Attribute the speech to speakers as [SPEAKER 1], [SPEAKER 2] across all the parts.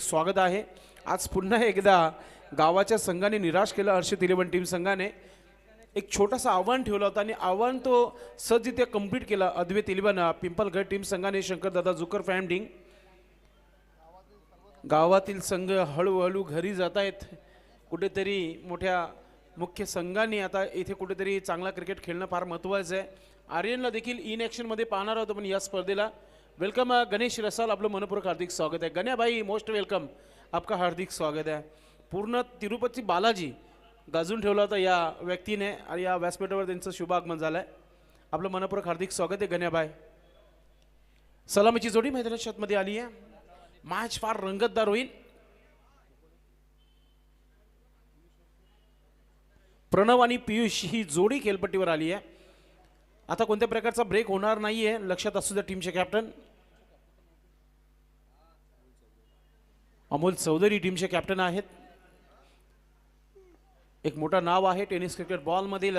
[SPEAKER 1] स्वागत आहे। आज पुन्हा एकदा गावाच्या संघाने निराश केलं हर्षित 11 टीम संघाने। एक छोटासा आव्हान ठेवला होता आणि आव्हान तो सहजरित्या कंप्लीट केला। अद्वैत 11 पिंपलगड टीम संघाने शंकरदादा जुकर फॅमडिंग। गावातील संघ हळूहळू घरी जात आहेत। कुठेतरी मोठ्या मुख्य संघाने आता इथे कुठेतरी चांगला क्रिकेट खेळणं फार महत्त्वाचं आहे। आर्यनला देखील इन ॲक्शन मध्ये पाहणार होतो, पण या स्पर्धेला वेलकम गणेश रसाल, आपलं मनपूर्वक हार्दिक स्वागत है। गण्या भाई मोस्ट वेलकम, आपका हार्दिक स्वागत है। पूर्ण तिरुपती बालाजी गाजून ठेवला होता या व्यक्तीने आणि या व्यासपीठावर त्यांचं शुभ आगमन झालंय। आपलं मनपूर्वक हार्दिक स्वागत आहे गण्या भाई। सलामीची जोडी मैदानात मध्ये आली आहे। मॅच फार रंगतदार होईल। प्रणव आणि पियुष ही जोडी खेळपट्टीवर आली आहे। आता कोणत्या प्रकारचा ब्रेक होणार नाहीये, लक्षात असू द्या टीमचे कॅप्टन अमोल चौधरी टीमचे कॅप्टन आहेत। एक मोठा नाव आहे टेनिस क्रिकेट बॉल मधील।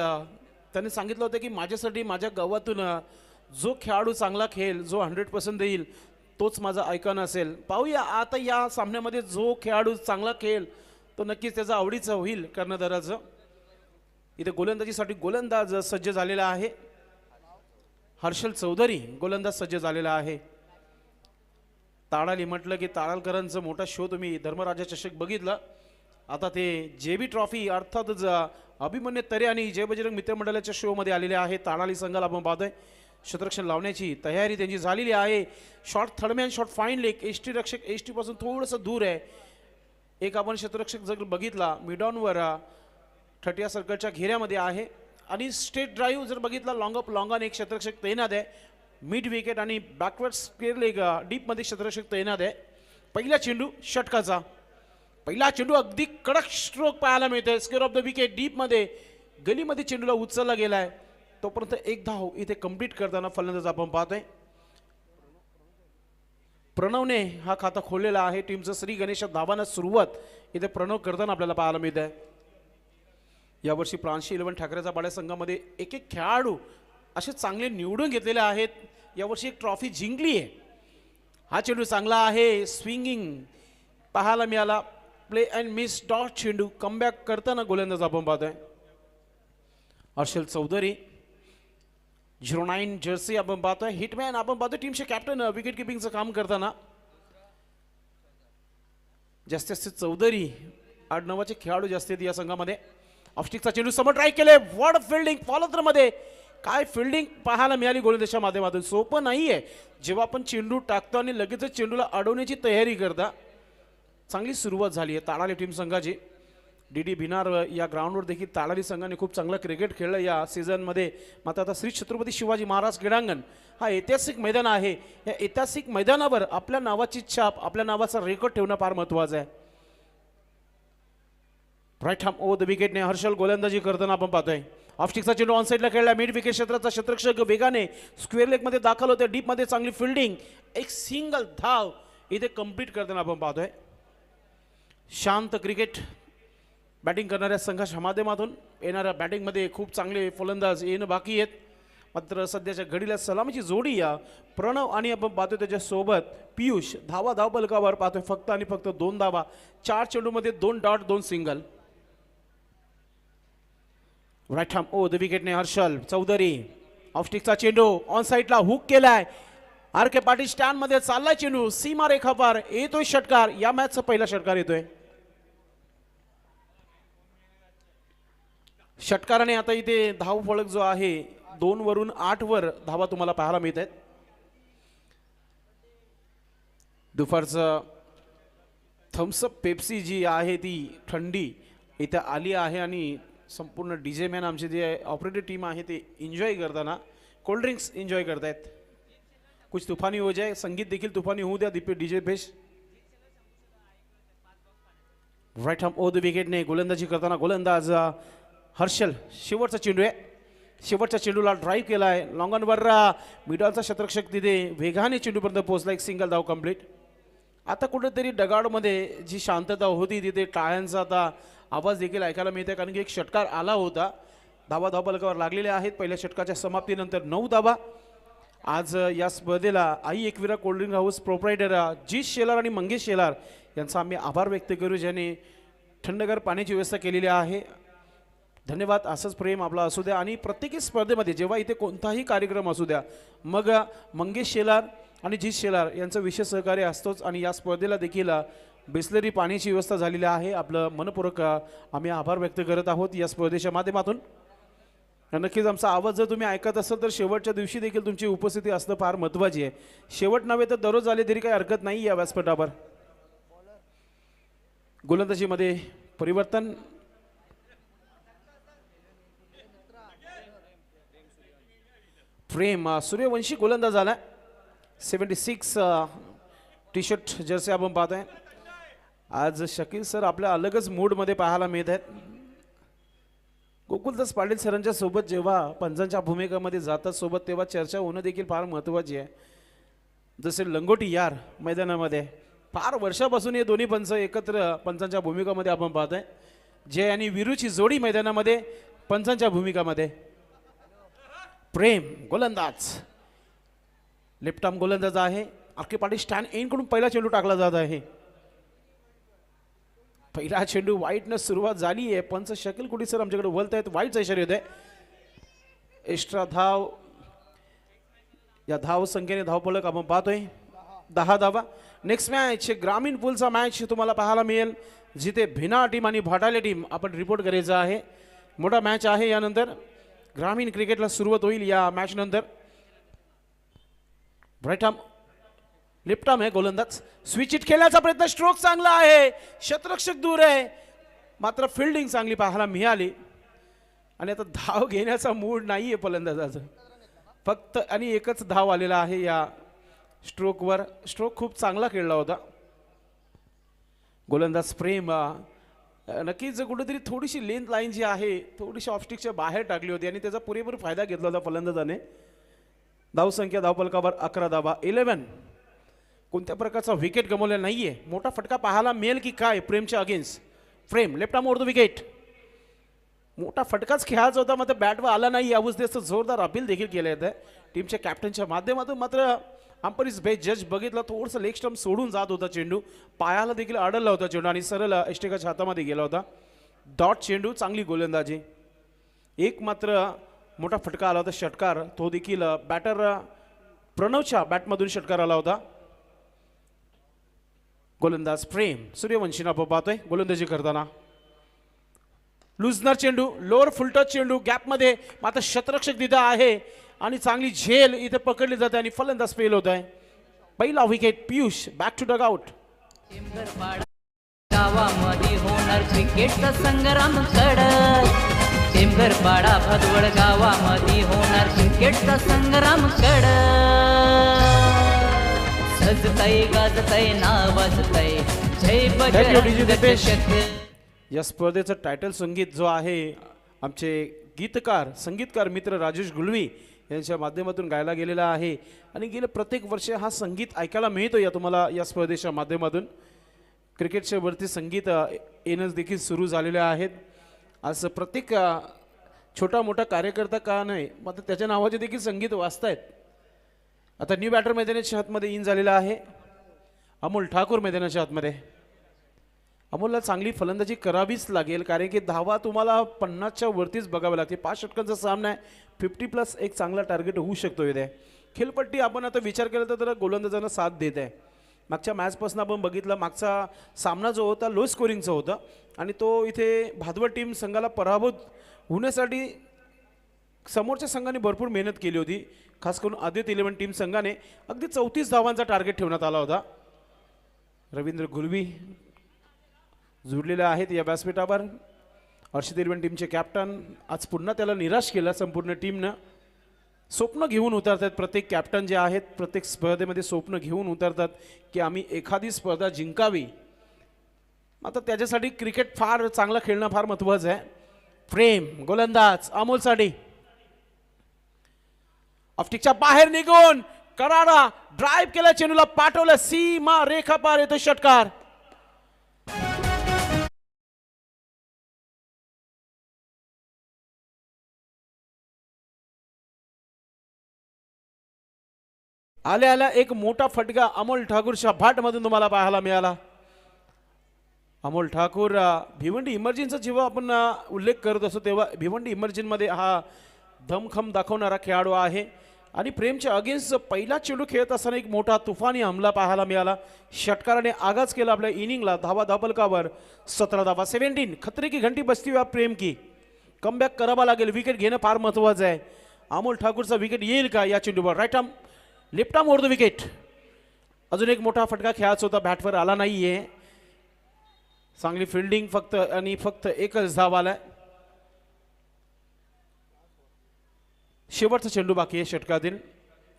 [SPEAKER 1] त्यांनी सांगितलं होतं की माझ्यासाठी माझ्या गावातून जो खेळाडू चांगला खेळ, जो 100% देईल तोच माझा आयकॉन असेल। पाहूया आता या सामन्यामध्ये जो खेळाडू चांगला खेळ तो नक्कीच त्याचा आवडीचा होईल कर्णधाराचं। इथे गोलंदाजीसाठी गोलंदाज सज्ज झालेला आहे। हर्षल चौधरी गोलंदाज सज्ज झालेला आहे। ताडाली म्हटलं की ताडालकरांचा मोठा शो तुम्ही धर्मराजा चषक बघितला। आता ते जेबी ट्रॉफी अर्थातच अभिमन्यू तरे आणि जय बजरंग मित्रमंडळाच्या शो मध्ये आलेले आहे। ताडाली संघाला आपण पाहतोय क्षेत्ररक्षण लावण्याची तयारी त्यांची झालेली आहे। Short third man short fine leg, ST रक्षक एसटी पासून थोडंसं दूर आहे। एक आपण क्षेत्ररक्षक जर बघितला मिडॉनवर 30 सर्कलच्या घेऱ्यामध्ये आहे आणि स्ट्रेट ड्राईव्ह जर बघितला लॉंग अप लॉंग ऑन एक क्षेत्ररक्षक तैनात आहे। मिड विकेट आणि बॅकवर्ड स्क्वेअर लेग डीप मध्ये क्षेत्ररक्षक तैनात आहे। पहिला चेंडू षटकाचा, पहिला चेंडू अगदी कडक स्ट्रोक पाहायला मिळतोय। Square of the wicket deep मध्ये गलीमध्ये चेंडूला उचलला गेलाय। तोपर्यंत एक धाव इथे कंप्लीट करताना फलंदाज आपण पाहतोय प्रणवने हा खाता खोललेला आहे। टीमचं श्री गणेश धावांना सुरुवात इथे प्रणव करताना आपल्याला पाहायला मिळत आहे। यावर्षी प्रांशी 11 ठाकरेचा पाड्या संघामध्ये एक एक खेळाडू असे चांगले निवडून घेतलेले आहेत। यावर्षी एक ट्रॉफी जिंकली आहे। हा चेंडू चांगला आहे, स्विंगिंग पाहायला मिळाला। प्ले अँड मिस डॉट चेंडू कमबॅक करताना गोलंदाज आपण पाहतोय हर्षल चौधरी 09 जर्सी आपण पाहतोय। हिटमॅन आपण पाहतोय टीमचे कॅप्टन विकेट किपिंगचं काम करताना। जास्तीत चौधरी आडनावाचे खेळाडू जास्त आहेत या संघामध्ये। ऑफस्टिकचा चेंडू समोर ट्राय केले, वॉर्ड फिल्डिंग फॉलोथ्रो मध्ये काय फिल्डिंग पाहायला मिळाली गोलंदाजाच्या माध्यमातून। सोपं नाहीये जेव्हा आपण चेंडू टाकतो आणि लगेचच चेंडूला अडवण्याची तयारी करता। चांगली सुरुवात झाली आहे ताडाली टीम संघाची। डीडी भिनार या ग्राउंडवर देखील ताडाली संघाने खूप चांगला क्रिकेट खेळलं या सीझनमध्ये। मात्र आता श्री छत्रपती शिवाजी महाराज क्रीडांगण हा ऐतिहासिक मैदान आहे। या ऐतिहासिक मैदानावर आपल्या नावाची छाप, आपल्या नावाचा रेकॉर्ड ठेवणं फार महत्त्वाचं आहे। राईट हॅम ओव्हर द विकेटने हर्षल गोलंदाजी करताना आपण पाहतोय। ऑफस्टिकचा चेंडू ऑन साइडला खेळला, मिड विकेट क्षेत्राचा क्षेत्ररक्षक वेगाने स्क्वेअर लेग मध्ये दाखल होते। डीप मध्ये चांगली फिल्डिंग, एक सिंगल धाव इथे कंप्लीट करताना आपण पाहतोय। शांत क्रिकेट बॅटिंग करणाऱ्या संघाच्या माध्यमातून येणाऱ्या बॅटिंग मध्ये खूप चांगले फलंदाज येणं बाकी आहेत। मात्र सध्याच्या घडीला सलामीची जोडी या प्रणव आणि आपण पाहतोय त्याच्या सोबत पियुष धाव फलकावर पाहतोय फक्त आणि फक्त 2 धावा। 4 चेंडूमध्ये 2 dot 2 single. Right arm over the विकेटने हर्षल चौधरी ऑफस्टिकचा चेंडू ऑन साइडला हुक केलाय। आर के पाटील स्टँड मध्ये चाललाय चेंडू, सीमा रेखा पार येतोय षटकार। या मॅचचा पहिला षटकार येतोय। षटकाराने आता इथे धाव फलक जो आहे 2 वरून 8 वर धावा तुम्हाला पाहायला मिळत आहेत। दुपारचं थम्सअप पेप्सी जी आहे ती थंडी इथे आली आहे आणि संपूर्ण डीजे मॅन आमचे जे ऑपरेटिव्ह टीम आहे ते एन्जॉय करताना कोल्ड ड्रिंक्स एन्जॉय करतायत। कुछ तूफानी हो जाए, संगीत देखील तुफानी होऊ द्या डीजे भेष। राईट हॅम ओव्हर द विकेटने गोलंदाजी करताना गोलंदाज हर्षल। शेवटचा चेंडू आहे, शेवटच्या चेंडूला ड्राईव्ह केलाय लॉंग ऑन वर। मिडॉलचा क्षेत्ररक्षक तिथे वेगाने चेंडूपर्यंत पोहोचला, एक सिंगल धाव कंप्लीट। आता कुठेतरी डगाडमध्ये जी शांतता होती तिथे टाळ्यांचा आता आवाज देखील ऐकायला मिळते, कारण की एक षटकार आला होता। धावा फलकावर लागलेले आहेत। पहिल्या षटकाच्या समाप्तीनंतर 9 धावा। आज या स्पर्धेला Aai Ekvira cold drink house proprietor G Shelar आणि मंगेश शेलार यांचा आम्ही आभार व्यक्त करू ज्यांनी थंडगार पाण्याची व्यवस्था केलेली आहे. धन्यवाद. असंच प्रेम आपला असू द्या. आणि प्रत्येक स्पर्धेमध्ये जेव्हा इथे कोणताही कार्यक्रम असू द्या, मग मंगेश शेलार आणि जीत शेलार यांचं विशेष सहकार्य असतोच. आणि या स्पर्धेला देखील बिस्लरी पाण्याची व्यवस्था झालेली आहे. आपलं मनपूर्वक आम्ही आभार व्यक्त करत आहोत या स्पर्धेच्या माध्यमातून. नक्कीच आमचा आवाज जर तुम्ही ऐकत असाल तर शेवटच्या दिवशी देखील तुमची उपस्थिती असणं फार महत्त्वाची आहे. शेवट नव्हे तर दररोज आले तरी काही हरकत नाही या व्यासपीठावर. गोलंदाजीमध्ये परिवर्तन. प्रेम सूर्यवंशी गोलंदाज झाला. 76 टी शर्ट जर्सी आपण पाहतोय. आज शकील सर आपल्या अलगच मूडमध्ये पाहायला मिळत आहेत. गोकुलदास पाटील सरांच्या सोबत जेव्हा पंचांच्या भूमिकामध्ये जातात सोबत तेव्हा चर्चा होणं देखील फार महत्त्वाची आहे. जसे लंगोटी यार मैदानामध्ये फार वर्षापासून हे दोन्ही पंच एकत्र पंचांच्या भूमिकामध्ये आपण पाहतोय. जय आणि वीरूची जोडी मैदानामध्ये पंचांच्या भूमिकामध्ये. प्रेम गोलंदाज लेफ्ट आर्म गोलंदाज आहे. आरके पाटील स्टँड एन कडून पहिला चेंडू टाकला जात आहे. पहिला चेंडू वाईटनं सुरुवात झाली आहे. पंच शकील कुडी सर आमच्याकडे वळत आहेत. वाईटचा इशारा येत आहे. एक्स्ट्रा धाव. या धाव संख्येने धावफलक आपण पाहतोय 10 धावा. नेक्स्ट मॅच ग्रामीण पूलचा मॅच तुम्हाला पाहायला मिळेल जिथे भिना टीम आणि भाटाले टीम आपण रिपोर्ट करायचं आहे. मोठा मॅच आहे. यानंतर ग्रामीण क्रिकेटला सुरुवात होईल या मॅच नंतर. राईट आर्म लेफ्ट आर्म आहे गोलंदाज. स्विच इट खेळण्याचा प्रयत्न. स्ट्रोक चांगला आहे. शतरक्षक दूर आहे मात्र फिल्डिंग चांगली पाहायला मिळाली. आणि आता धाव घेण्याचा मूड नाही आहे फलंदाजाचा. फक्त आणि एकच धाव आलेला आहे या स्ट्रोकवर. स्ट्रोक खूप चांगला खेळला होता. गोलंदाज प्रेम नक्कीच कुठेतरी थोडीशी लेंथ लाईन जी आहे थोडीशी ऑफस्टिकच्या बाहेर टाकली होती आणि त्याचा पुरेपूर फायदा घेतला होता फलंदाजाने. धावसंख्या धावफलकावर 11 धावा 11. कोणत्या प्रकारचा विकेट गमावलेला नाहीये. मोठा फटका पाहायला मिळेल की काय प्रेमच्या against. Prem left arm over the wicket. मोठा फटकाच खेळायचा होता मात्र बॅटवर आला नाही. या अवस्थेचं जोरदार अपील देखील केलं येतं टीमच्या कॅप्टनच्या माध्यमातून. मात्र अंपरीज बेस्ट जज बघितला थोडंसं लेग स्टंप सोडून जात होता चेंडू. पायाला देखील अडलला होता चेंडू आणि सरळ एष्टेकाच्या हातामध्ये गेला होता. डॉट चेंडू. चांगली गोलंदाजी. एक मात्र मोठा फटका आला होता षटकार. तो देखील बॅटर प्रणवच्या बॅटमधून षटकार आला होता. गोलंदाज प्रेम सूर्यवंशीना पाहतोय गोलंदाजी करताना. लुजनर चेंडू. लोअर फुलटच चेंडू गॅपमध्ये मात्र शतरक्षक तिथं आहे आणि चांगली झेल इथे पकडली जाते आणि फलंदाज फेल होत आहे. पहिला wicket Piyush. Back to dugout.
[SPEAKER 2] गावामध्ये होणार क्रिकेटचा संग्राम कडक. चेंबरपाडा भदवड गावामध्ये होणार क्रिकेटचा संग्राम कडक. सजतय गाजतय नाव वाजतय जय बजरंग.
[SPEAKER 1] या स्पर्धेचं टायटल संगीत जो आहे आमचे गीतकार संगीतकार मित्र राजेश गुलवी यांच्या माध्यमातून गायला गेलेला आहे. आणि गेले प्रत्येक वर्षी हा संगीत ऐकायला मिळतो या तुम्हाला या स्पर्धेच्या माध्यमातून. क्रिकेटच्या वरती संगीत येणंच देखील सुरू झालेले आहेत. आज प्रत्येक छोटा मोठा कार्यकर्ता का नाही मात्र त्याच्या नावाचे देखील संगीत वाजतायत. आता न्यू बॅटर मैदानाच्या हातमध्ये इन झालेला आहे. अमोल ठाकूर मैदानाच्या हातमध्ये. अमोलला चांगली फलंदाजी करावीच लागेल कारण की धावा तुम्हाला 50च्या वरतीच बघाव्या लागते. 5 षटकांचा सामना आहे. 50+ एक चांगला टार्गेट होऊ शकतो इथे. खेळपट्टी आपण आता विचार केला तर गोलंदाजांना साथ देत आहे. मागच्या मॅचपासून आपण बघितलं मागचा सामना जो होता लो स्कोरिंगचा होता आणि तो इथे भादवड टीम संघाला पराभूत होण्यासाठी समोरच्या संघाने भरपूर मेहनत केली होती. खास करून आदित्य 11 टीम संघाने अगदी 34 धावांचा टार्गेट ठेवण्यात आला होता. रवींद्र गुलवी जुळलेले आहेत या व्यासपीठावर. हर्षित 11 टीमचे कॅप्टन. आज पुन्हा त्याला निराश केला संपूर्ण टीमनं. स्वप्न घेऊन उतरतात प्रत्येक कॅप्टन जे आहेत प्रत्येक स्पर्धेमध्ये स्वप्न घेऊन उतरतात की आम्ही एखादी स्पर्धा जिंकावी. आता त्याच्यासाठी क्रिकेट फार चांगलं खेळणं फार महत्त्वाचं आहे. प्रेम गोलंदाज अमोलसाठी. ऑफस्टिकच्या बाहेर निघून कराडा ड्राईव्ह केला चेंडूला पाठवलं सीमा रेखा पार येतो षटकार. आल्या आल्या एक मोठा फटका अमोल ठाकूरच्या भाटमधून तुम्हाला पाहायला मिळाला. अमोल ठाकूर भिवंडी इमर्जिनचा जेव्हा आपण उल्लेख करत असतो तेव्हा भिवंडी इमर्जिनमध्ये हा दमखम दाखवणारा खेळाडू आहे आणि प्रेमच्या अगेन्स्ट पहिला चेंडू खेळत असताना एक मोठा तुफानी हमला पाहायला मिळाला. षटकाराने आगाज केला आपल्या इनिंगला. धावा धापलकावर 17 धावा. 17 खतरे की घंटी बसती हुई प्रेम की. कमबॅक करावा लागेल. विकेट घेणं फार महत्त्वाचं आहे. अमोल ठाकूरचा विकेट येईल का या चेंडूवर? Right arm left arm over the wicket. अजून एक मोठा फटका खेळायचा होता, बॅटवर आला नाहीये. चांगली फिल्डिंग फक्त आणि फक्त एकच धाव आलाय. शेवटचा चेंडू बाकी आहे षटकातील.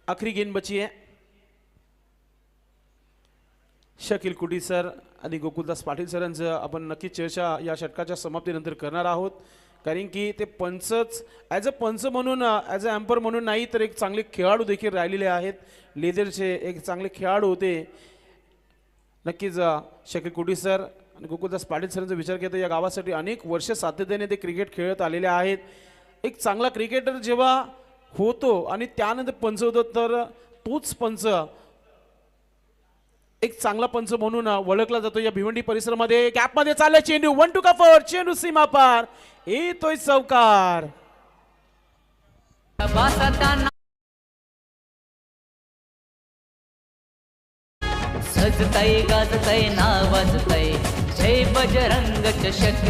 [SPEAKER 1] आखरी गेंद बची आहे. शकील कुटी सर आणि गोकुलदास पाटील सरांचं आपण नक्कीच चर्चा या षटकाच्या समाप्तीनंतर करणार आहोत, कारण की ते पंचच ॲज अ पंच म्हणून ॲज अ एम्पर म्हणून नाही तर एक चांगले खेळाडू देखील राहिलेले आहेत. लेदरचे एक चांगले खेळाडू होते. नक्कीच शकील कुटी सर आणि गोकुलदास पाटील सरांचा विचार केला या गावासाठी अनेक वर्ष सातत्याने ते क्रिकेट खेळत आलेले आहेत. एक चांगला क्रिकेटर जेव्हा होतो आणि त्यानंतर पंच होतो तर तोच पंच एक चांगला पंच म्हणून ओळखला जातो. या भिवंडी परिसरामध्ये गॅपमध्ये चाललाय चेंडू. 1-2 का 4 चेंडू सीमा पार. येतोय चौकार.
[SPEAKER 2] सजतय गाजतय नावाजतय जय बजरंग चषक.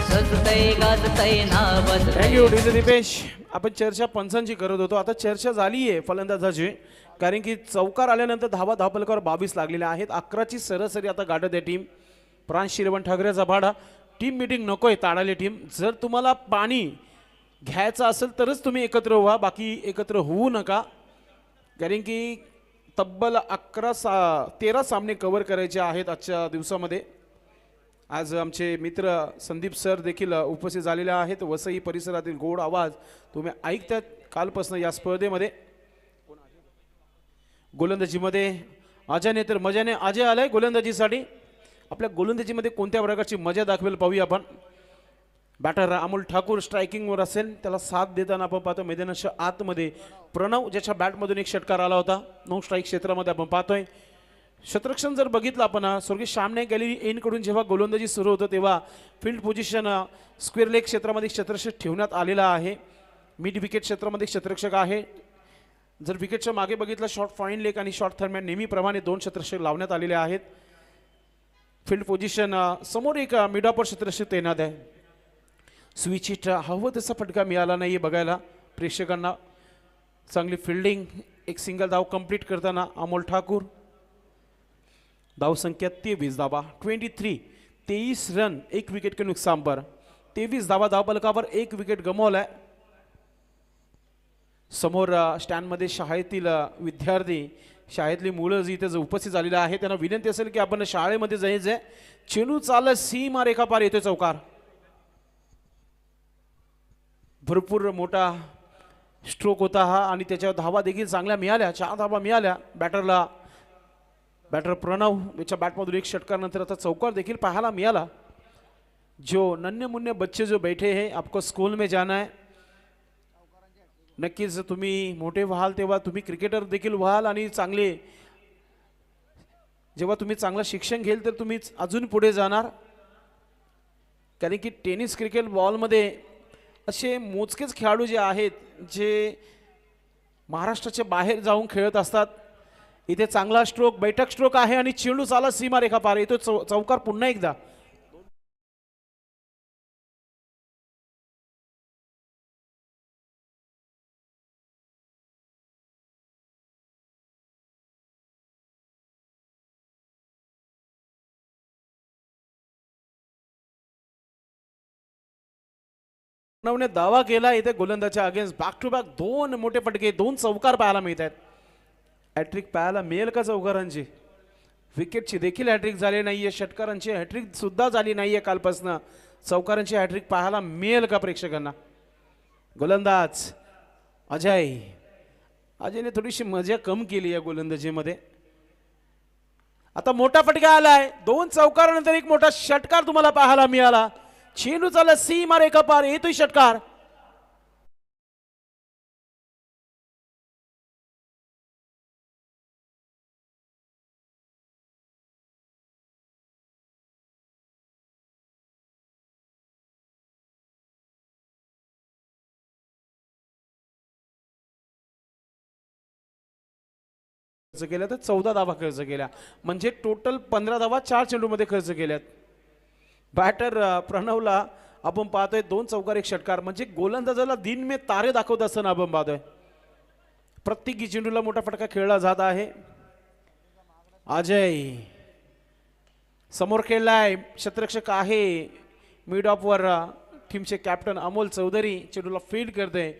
[SPEAKER 2] सजतय गाजतय नावाजतय.
[SPEAKER 1] थँक्यू दीपेश. आपण चर्चा पंचांची करत होतो, आता चर्चा झाली आहे फलंदाजाची, कारण की चौकार आल्यानंतर धावा धापलकावर 22 लागलेल्या आहेत. 11ची सरासरी आता गाठत आहे टीम. प्रांश शिरवण ठाकरेचा भाडा. टीम मीटिंग नकोय ताडाले टीम. जर तुम्हाला पाणी घ्यायचं असेल तरच तुम्ही एकत्र व्हा, बाकी एकत्र होऊ नका, कारण की तब्बल 13 सामने कव्हर करायचे आहेत आजच्या दिवसामध्ये. आज आमचे मित्र संदीप सर देखील उपस्थित झालेले आहेत. वसई परिसरातील गोड आवाज तुम्ही ऐकतात कालपासून या स्पर्धेमध्ये. गोलंदाजीमध्ये अजयने तर मजाने अजय आलाय गोलंदाजीसाठी. आपल्या गोलंदाजीमध्ये कोणत्या प्रकारची मजा दाखवेल पाहूया आपण. बॅटर अमोल ठाकूर स्ट्रायकिंगवर असेल, त्याला साथ देताना आपण पाहतो मैदानाच्या आतमध्ये प्रणव, ज्याच्या बॅटमधून एक षटकार आला होता. 9 स्ट्राईक क्षेत्रामध्ये आपण पाहतोय. क्षेत्ररक्षण जर बघितलं आपण स्वर्गीय श्यामने गॅलरी एनकडून जेव्हा गोलंदाजी सुरू होतं तेव्हा फील्ड पोझिशन स्क्वेअर लेग क्षेत्रामध्ये क्षेत्ररक्षक ठेवण्यात आलेला आहे. मिड विकेट क्षेत्रामध्ये क्षेत्ररक्षक आहे. जर विकेटच्या मागे बघितलं शॉर्ट फाईन लेग आणि शॉर्ट थर्मॅन नेहमीप्रमाणे 2 क्षेत्ररक्षक लावण्यात आलेले आहेत. फील्ड पोझिशन समोर एक मिड ऑपर क्षेत्ररक्षक तैनात आहे. स्विच हिट हवं तसा फटका मिळाला नाही बघायला प्रेक्षकांना. चांगली फिल्डिंग. एक सिंगल धाव कंप्लीट करताना अमोल ठाकूर. धावसंख्या 23 धावा. 23 रन, 1 विकेट के नुकसान पर. 23 धावा धावपलकावर 1 विकेट गमावलाय. समोर स्टँडमध्ये शाळेतील विद्यार्थी, शाळेतली मुलं जी इथे उपस्थित झालेली आहे त्यांना विनंती असेल की आपण शाळेमध्ये जायचंय. चेंडू चालला सीमा रेखा पार. येतोय चौकार. भरपूर मोठा स्ट्रोक होता हा आणि त्याच्यावर धावा देखील चांगल्या मिळाल्या. 4 धावा मिळाल्या बॅटरला. बॅटर प्रणव याच्या बॅटमधून एक षटकार नंतर आता चौकार देखील पाहायला मिळाला. जो नन्हे मुन्ने बच्चे जो बैठे हैं आपको स्कूल में जाना है. नक्कीच तुम्ही मोठे व्हाल तेव्हा तुम्ही क्रिकेटर देखील व्हाल आणि चांगले जेव्हा तुम्ही चांगलं शिक्षण घेल तर तुम्ही अजून पुढे जाणार, कारण की टेनिस क्रिकेट बॉलमध्ये असे मोजकेच खेळाडू जे आहेत जे महाराष्ट्राच्या बाहेर जाऊन खेळत असतात. इथे चांगला स्ट्रोक, बैठक स्ट्रोक आहे आणि चेंडू चाला सीमा रेखा पार. येतो चौकार पुन्हा एकदा. प्रणवने दावा केला इथे गोलंदाजच्या अगेन्स्ट. बॅक टू बॅक 2 मोठे फटके, 2 चौकार पाहायला मिळत आहेत. हॅट्रिक पाहायला मिळेल का चौकारांची? विकेटची देखील हॅट्रिक झाली नाहीये. षटकारांची हॅट्रिक सुद्धा झाली नाहीये कालपासनं. चौकारांची हॅट्रिक पाहायला मिळेल का प्रेक्षकांना? गोलंदाज अजय. अजयने थोडीशी मजा कम केली या गोलंदाजीमध्ये. आता मोठा फटका आलाय. 2 चौकारानंतर एक मोठा षटकार तुम्हाला पाहायला मिळाला. चेंडू चालला सीमा रेखा पार. येतोय षटकार. खर्च केल्या तर 14 धावा खर्च केल्या, म्हणजे टोटल 15 धावा 4 चेंडूमध्ये खर्च केल्यात. बॅटर प्रणवला आपण पाहतोय 2 चौकार 1 षटकार, म्हणजे गोलंदाजाला दिन में तारे दाखवत असताना आपण पाहतोय. प्रत्येक चेंडूला मोठा फटका खेळला जात आहे. अजय समोर खेळलाय, क्षेत्ररक्षक आहे मिड ऑफ वर टीमचे कॅप्टन अमोल चौधरी चेंडूला फील्ड करते.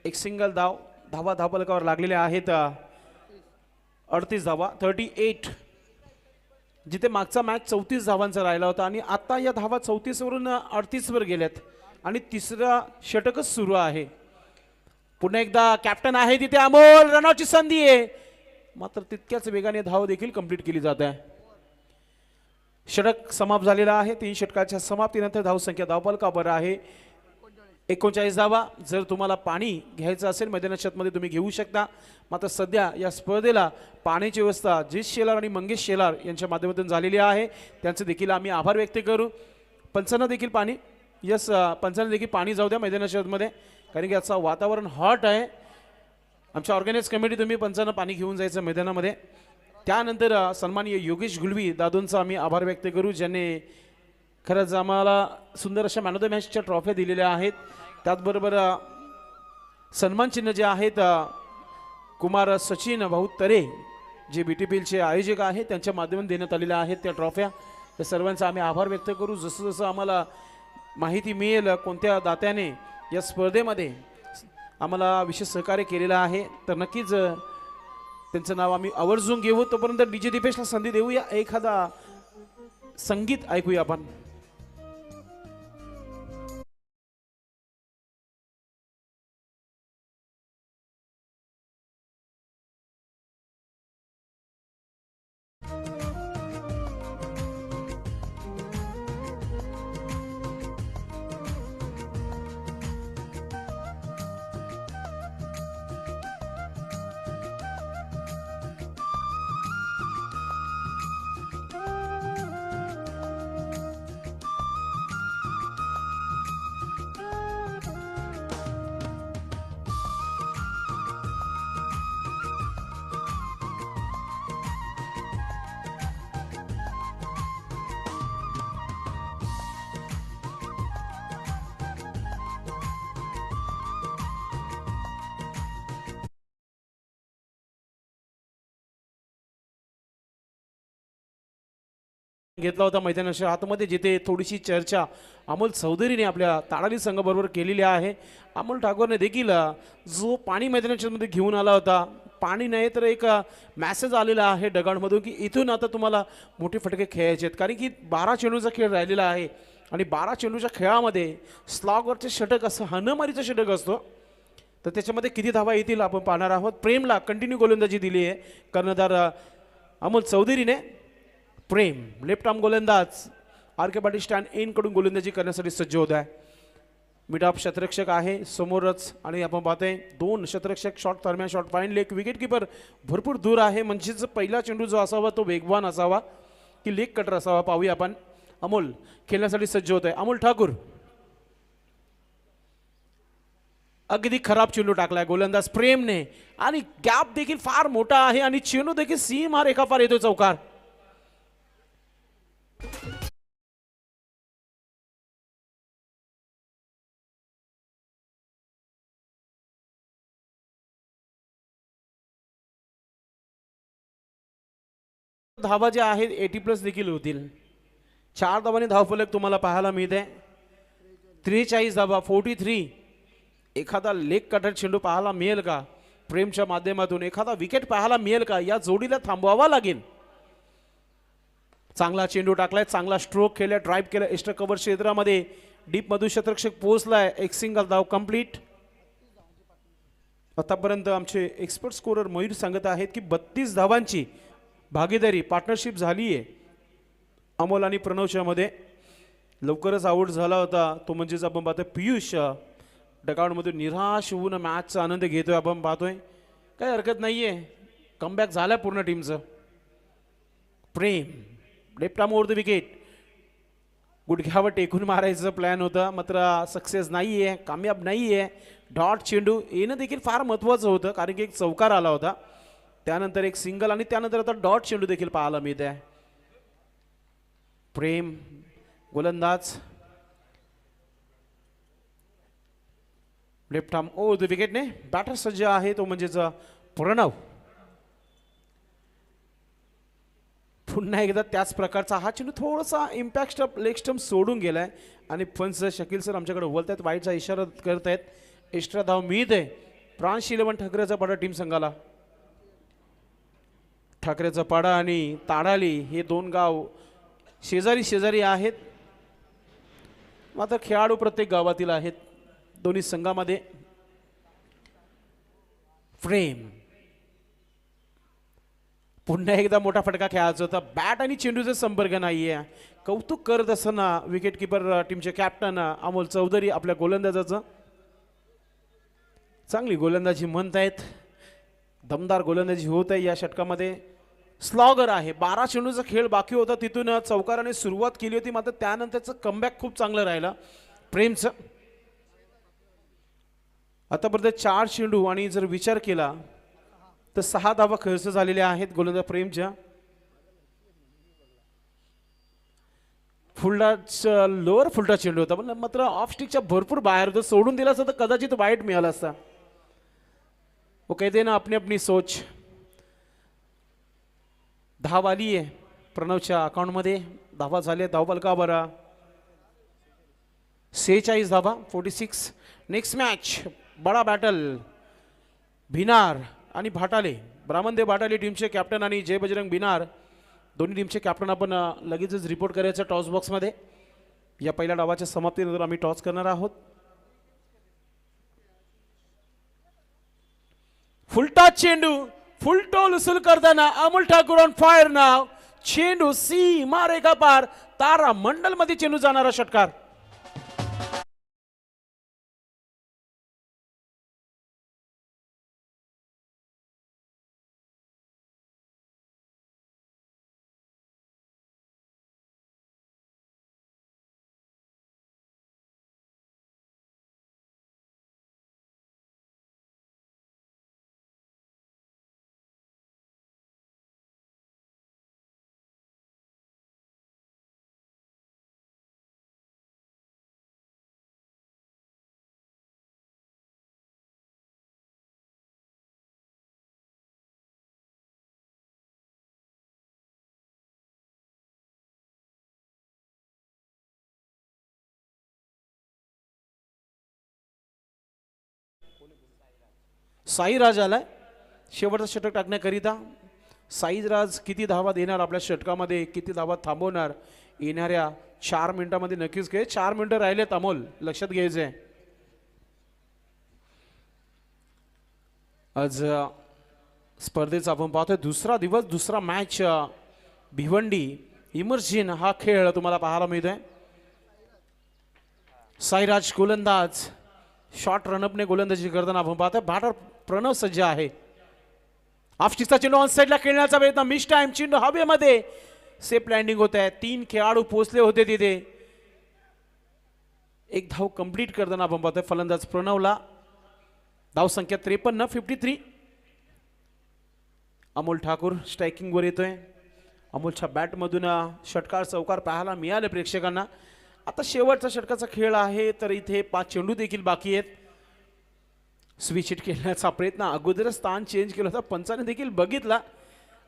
[SPEAKER 1] एक सिंगल धाव, धावफलकावर लागलेल्या आहेत 38 धावा 38. जिथे मागचा मॅच 34 धावांचा राहिला होता आणि आता या धावा 34 वरून 38 वर गेल्यात आणि तिसरा षटकच सुरू आहे. पुन्हा एकदा कॅप्टन आहे तिथे अमोल, रनआउटची संधी आहे, मात्र तितक्याच वेगाने धाव देखील कंप्लीट केली जात आहे. षटक समाप्त झालेला आहे. 3 षटकाच्या समाप्तीनंतर धावसंख्या धावफलकावर आहे 39 धावा. जर तुम्हाला पाणी घ्यायचं असेल मैदानामध्ये तुम्ही घेऊ शकता, मात्र सध्या या स्पर्धेला पाण्याची व्यवस्था जिस शेलार आणि मंगेश शेलार यांच्या माध्यमातून झालेली आहे. त्यांचे देखील आम्ही आभार व्यक्त करू. पंचांना देखील पाणी, यस पंचांना देखील पाणी जाऊ द्या मैदानामध्ये, कारण की आजचं वातावरण हॉट आहे. आमच्या ऑर्गनाइज कमिटी तुम्ही पंचांना पाणी घेऊन जायचं मैदानामध्ये. त्यानंतर सन्माननीय योगेश गुलवी दादूंचा आम्ही आभार व्यक्त करू, ज्यांनी खरंच आम्हाला सुंदर अशा मॅन ऑफ द मॅचच्या ट्रॉफ्या दिलेल्या आहेत. त्याचबरोबर सन्मान चिन्ह जे आहेत कुमार सचिन भाऊ तरे जे BTPLचे आयोजक आहेत त्यांच्या माध्यमातून देण्यात आलेल्या आहेत त्या ट्रॉफ्या. त्या सर्वांचा आम्ही आभार व्यक्त करू. जसं जसं आम्हाला माहिती मिळेल कोणत्या दात्याने या स्पर्धेमध्ये आम्हाला विशेष सहकार्य केलेलं आहे, तर नक्कीच त्यांचं नाव आम्ही आवर्जून घेऊ. तोपर्यंत DJ दीपेशला संधी देऊया, एखादा संगीत ऐकूया आपण. घेतला होता मैदानाच्या आतमध्ये, जिथे थोडीशी चर्चा अमोल चौधरीने आपल्या ताडाली संघाबरोबर केलेली आहे. अमोल ठाकूरने देखील जो पाणी मैदानाच्या मध्ये घेऊन आला होता, पाणी नाही तर एक मॅसेज आलेला आहे डगाडमधून की इथून आता तुम्हाला मोठे फटके खेळायचे आहेत, कारण की 12 चेंडूचा खेळ राहिलेला आहे आणि 12 चेंडूच्या खेळामध्ये स्लॉगवरचे षटक असं हाणामारीचं षटक असतो, तर त्याच्यामध्ये किती धावा येतील आपण पाहणार आहोत. प्रेमला कंटिन्यू गोलंदाजी दिली आहे कर्णधार अमोल चौधरीने. प्रेम लेफ्ट आर्म गोलंदाज RK पाटील स्टँड इन कडून गोलंदाजी करण्यासाठी सज्ज होत आहे. मिड ऑफ क्षेत्ररक्षक आहे समोरच आणि आपण पाहतोय 2 क्षेत्ररक्षक शॉट दरम्यान shot fine leg. Wicket keeper भरपूर दूर आहे, म्हणजेच पहिला चेंडू जो असावा तो वेगवान असावा की लेग कटर असावा. पाहूया आपण. अमोल खेळण्यासाठी सज्ज होत आहे. अमोल ठाकूर अगदी खराब चेंडू टाकलाय गोलंदाज प्रेमने आणि गॅप देखील फार मोठा आहे आणि चेंडू देखील सीमा रेखा फार येतो चौकार. धावा ज्या आहेत 80+ देखील होतील. 4 धावांनी धावफलक तुम्हाला पाहायला मिळते. 43 धावा 43. एखादा लेग कटर चेंडू पाहायला मिळेल का प्रेमच्या माध्यमातून, एखादा विकेट पाहायला मिळेल का, या जोडीला थांबवावा लागेल. चांगला चेंडू टाकलाय, चांगला स्ट्रोक केलाय, ड्राईव्ह केला एक्स्ट्रा कव्हर क्षेत्रामध्ये, डीप मधून क्षेत्ररक्षक पोहोचलाय. एक सिंगल धाव कंप्लीट. आतापर्यंत आमचे एक्सपर्ट स्कोरर मयूर सांगत आहेत की 32 धावांची भागीदारी पार्टनरशिप झाली आहे अमोल आणि प्रणवच्या मध्ये. लवकरच आउट झाला होता तो म्हणजेच आपण पाहतोय पियुष डकाउटमधून निराश होऊन मॅचचा आनंद घेतोय आपण पाहतोय. काही हरकत नाहीये, कमबॅक झाला पूर्ण टीमचं. Prem left arm over the wicket, गुडघ्यावर टेकून मारायचं प्लॅन होता, मात्र सक्सेस नाही आहे, कामयाब नाही आहे. डॉट चेंडू येणं देखील फार महत्त्वाचं होतं कारण की एक चौकार आला होता. त्यानंतर एक सिंगल आणि त्यानंतर आता डॉट चेंडू देखील पाहायला मिळत आहे. प्रेम गोलंदाज लेफ्ट आर्म ओ द विकेटने बॅटर सज्ज आहे तो म्हणजेच प्रणव. पुन्हा एकदा त्याच प्रकारचा हा चेंडू थोडासा इम्पॅक्ट स्टंप लेग स्टंप सोडून गेलाय आणि पंच शकील सर आमच्याकडे बोलतायत वाईटचा इशारा करत आहेत. एक्स्ट्रा धाव मिळते प्रांश 11 ठाकरेचा पाडा टीम संघाला. ठाकरेचा पाडा आणि ताडाली हे दोन गाव शेजारी शेजारी आहेत, मात्र खेळाडू प्रत्येक गावातील आहेत दोन्ही संघामध्ये. फ्रेम पुन्हा एकदा मोठा फटका खेळायचा होता. बॅट आणि चेंडूचा संपर्क नाहीये. कौतुक करत असताना विकेट किपर टीमचे कॅप्टन अमोल चौधरी आपल्या गोलंदाजाचं. चांगली गोलंदाजी म्हणतायत, दमदार गोलंदाजी होत आहे या षटकामध्ये. स्लॉगर आहे, 12 चेंडूचा खेळ बाकी होता, तिथून चौकाराने सुरुवात केली होती, मात्र त्यानंतरचं कमबॅक खूप चांगलं राहिलं प्रेमचं. आतापर्यंत 4 चेंडू आणि जर विचार केला तर 6 धावा खर्च झालेल्या आहेत गोलंदाज प्रेमच्या. फुलडाचा लोअर फुलटा चेंडू होता पण मात्र ऑफ स्टिकच्या भरपूर बाहेर होतं, सोडून दिला असता तर कदाचित वाईट मिळाला असता. वो कहते हैं ना अपनी अपनी सोच. धाव आली आहे प्रणवच्या अकाउंटमध्ये, धावा झाले. धावबल का बरा 46 धावा 46. नेक्स्ट मॅच बडा बॅटल भिनार आणि भाटाले. ब्राह्मणदेव भाटाले टीमचे कॅप्टन आणि जय बजरंग बिनार दोन्ही टीमचे कॅप्टन आपण लगेचच रिपोर्ट करायचं टॉस बॉक्समध्ये. या पहिल्या डावाच्या समाप्तीनंतर आम्ही टॉस करणार आहोत. फुलटा चेंडू फुलटोल उचल करताना अमोल ठाकूर ऑन फायर नाव. चेंडू सी मारेगा पार. तारा मंडल मध्ये चेंडू जाणारा षटकार. साईराज आलाय शेवटचा षटक टाकण्याकरिता. साईराज किती धावा देणार आपल्या षटकामध्ये, किती धावा थांबवणार येणाऱ्या 4 मिनिटांमध्ये नक्कीच घे. 4 मिनिटं राहिलेत अमोल, लक्षात घ्यायचंय. आज स्पर्धेचा आपण पाहतोय दुसरा दिवस, दुसरा मॅच. भिवंडी इमर्जिन हा खेळ तुम्हाला पाहायला मिळतोय. साईराज गोलंदाज शॉर्ट रनअपने गोलंदाजी करताना आपण पाहतोय. बॅटर प्रणव सज्ज आहे. ऑफस्टिकचा चेंडू ऑन साइडला खेळण्याचा प्रयत्न, मिस टाइम. चेंडू हवेमध्ये सेफ लँडिंग होत आहे. 3 खेळाडू पोहोचले होते तिथे. एक धाव कंप्लीट करताना आपण पाहतोय फलंदाज प्रणवला. धाव संख्या 53 53. अमोल ठाकूर स्ट्रायकिंग वर येतोय. अमोलच्या बॅटमधून षटकार चौकार पाहायला मिळाले प्रेक्षकांना. आता शेवटचा षटकाचा खेळ आहे तर इथे 5 चेंडू देखील बाकी आहेत. स्विच हिट खेळण्याचा प्रयत्न, अगोदरच स्थान चेंज केला होता, पंचाने देखील बघितला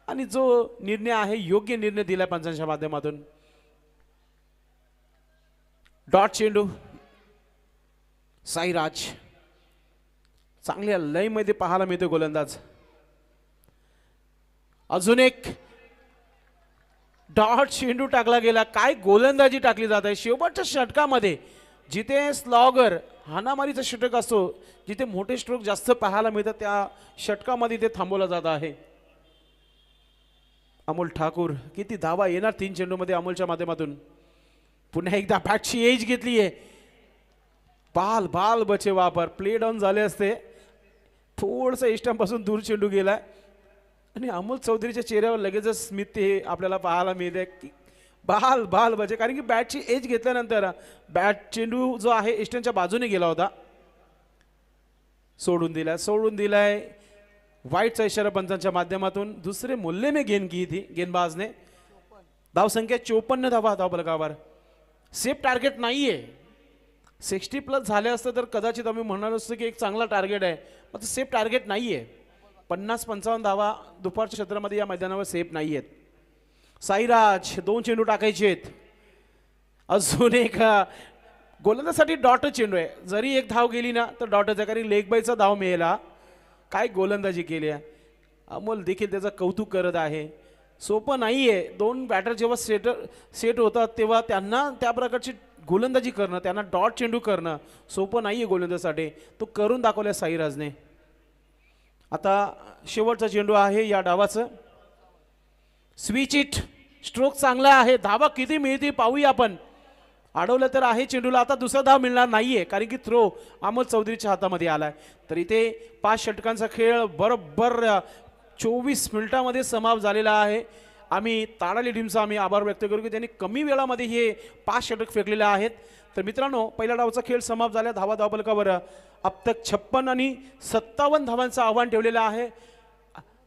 [SPEAKER 1] आणि जो निर्णय आहे योग्य निर्णय दिला पंचांच्या माध्यमातून. डॉट चेंडू साईराज चांगल्या लयमध्ये पाहायला मिळतो गोलंदाज. अजून एक डॉट चेंडू टाकला गेला. काय गोलंदाजी टाकली जात आहे शेवटच्या षटकामध्ये. जिथे स्लॉगर हाणामारीचा षटक असतो, जिथे मोठे स्ट्रोक जास्त पाहायला मिळतात, त्या षटकामध्ये ते थांबवला जात आहे. अमोल ठाकूर किती धावा येणार 3 चेंडूमध्ये अमोलच्या माध्यमातून. पुन्हा एकदा बॅटची एज घेतली आहे. बाल बाल बचे वापर, प्ले डाऊन झाले असते. थोडंसं इष्टांपासून दूर चेंडू गेलाय आणि अमोल चौधरीच्या चेहऱ्यावर लगेचच स्मित हे आपल्याला पाहायला मिळते की बाल बाल बचे. कारण की बॅटची एज घेतल्यानंतर बॅट चेंडू जो आहे इष्टांच्या बाजूने गेला होता. सोडून दिलाय वाईटचा इशारा पंचांच्या माध्यमातून दुसरे मूल्य में गेंद की थी गेंदबाज ने. धावसंख्या 54 धावा धावफलकावर. सेफ टार्गेट नाहीये. 60+ झाले असतं तर कदाचित आम्ही म्हणणार असतो की एक चांगला टार्गेट आहे, पण सेफ टार्गेट नाहीये. 50-55 धावा दुपारच्या क्षेत्रामध्ये या मैदानावर सेफ नाहीयेत. साईराज 2 चेंडू टाकायचे आहेत. अजून एक गोलंदाजासाठी डॉट चेंडू आहे. जरी एक धाव गेली ना तर डॉटच आहे, कारण लेग बायचा धाव मिळाला. काय गोलंदाजी केली आहे. अमोल देखील त्याचं कौतुक करत आहे. सोपं नाही आहे. 2 बॅटर जेव्हा सेट होतात तेव्हा त्यांना त्या प्रकारची गोलंदाजी करणं, त्यांना डॉट चेंडू करणं सोपं नाही आहे गोलंदाजासाठी. तो करून दाखवलं साईराजने. आता शेवटचा चेंडू आहे या डावाचं. Switch it. स्ट्रोक चांगला आहे. धावा किती मिळते पाहूया आपण. अडवलं तर आहे चेंडूला. आता दुसरा धाव मिळणार नाहीये कारण की थ्रो अमोल चौधरीच्या हातामध्ये आलाय. तर इथे 5 षटकांचा खेळ बरोबर 24 मिनिटांमध्ये समाप्त झालेला आहे. आम्ही ताडाली टीमचा आभार व्यक्त करू की त्यांनी कमी वेळामध्ये हे 5 षटक फेकलेले आहेत. तर मित्रांनो, पहिल्या डावचा खेळ समाप्त झाला. धावफलकावर अब तक 56 आणि 57 धावांचं आव्हान ठेवलेलं आहे.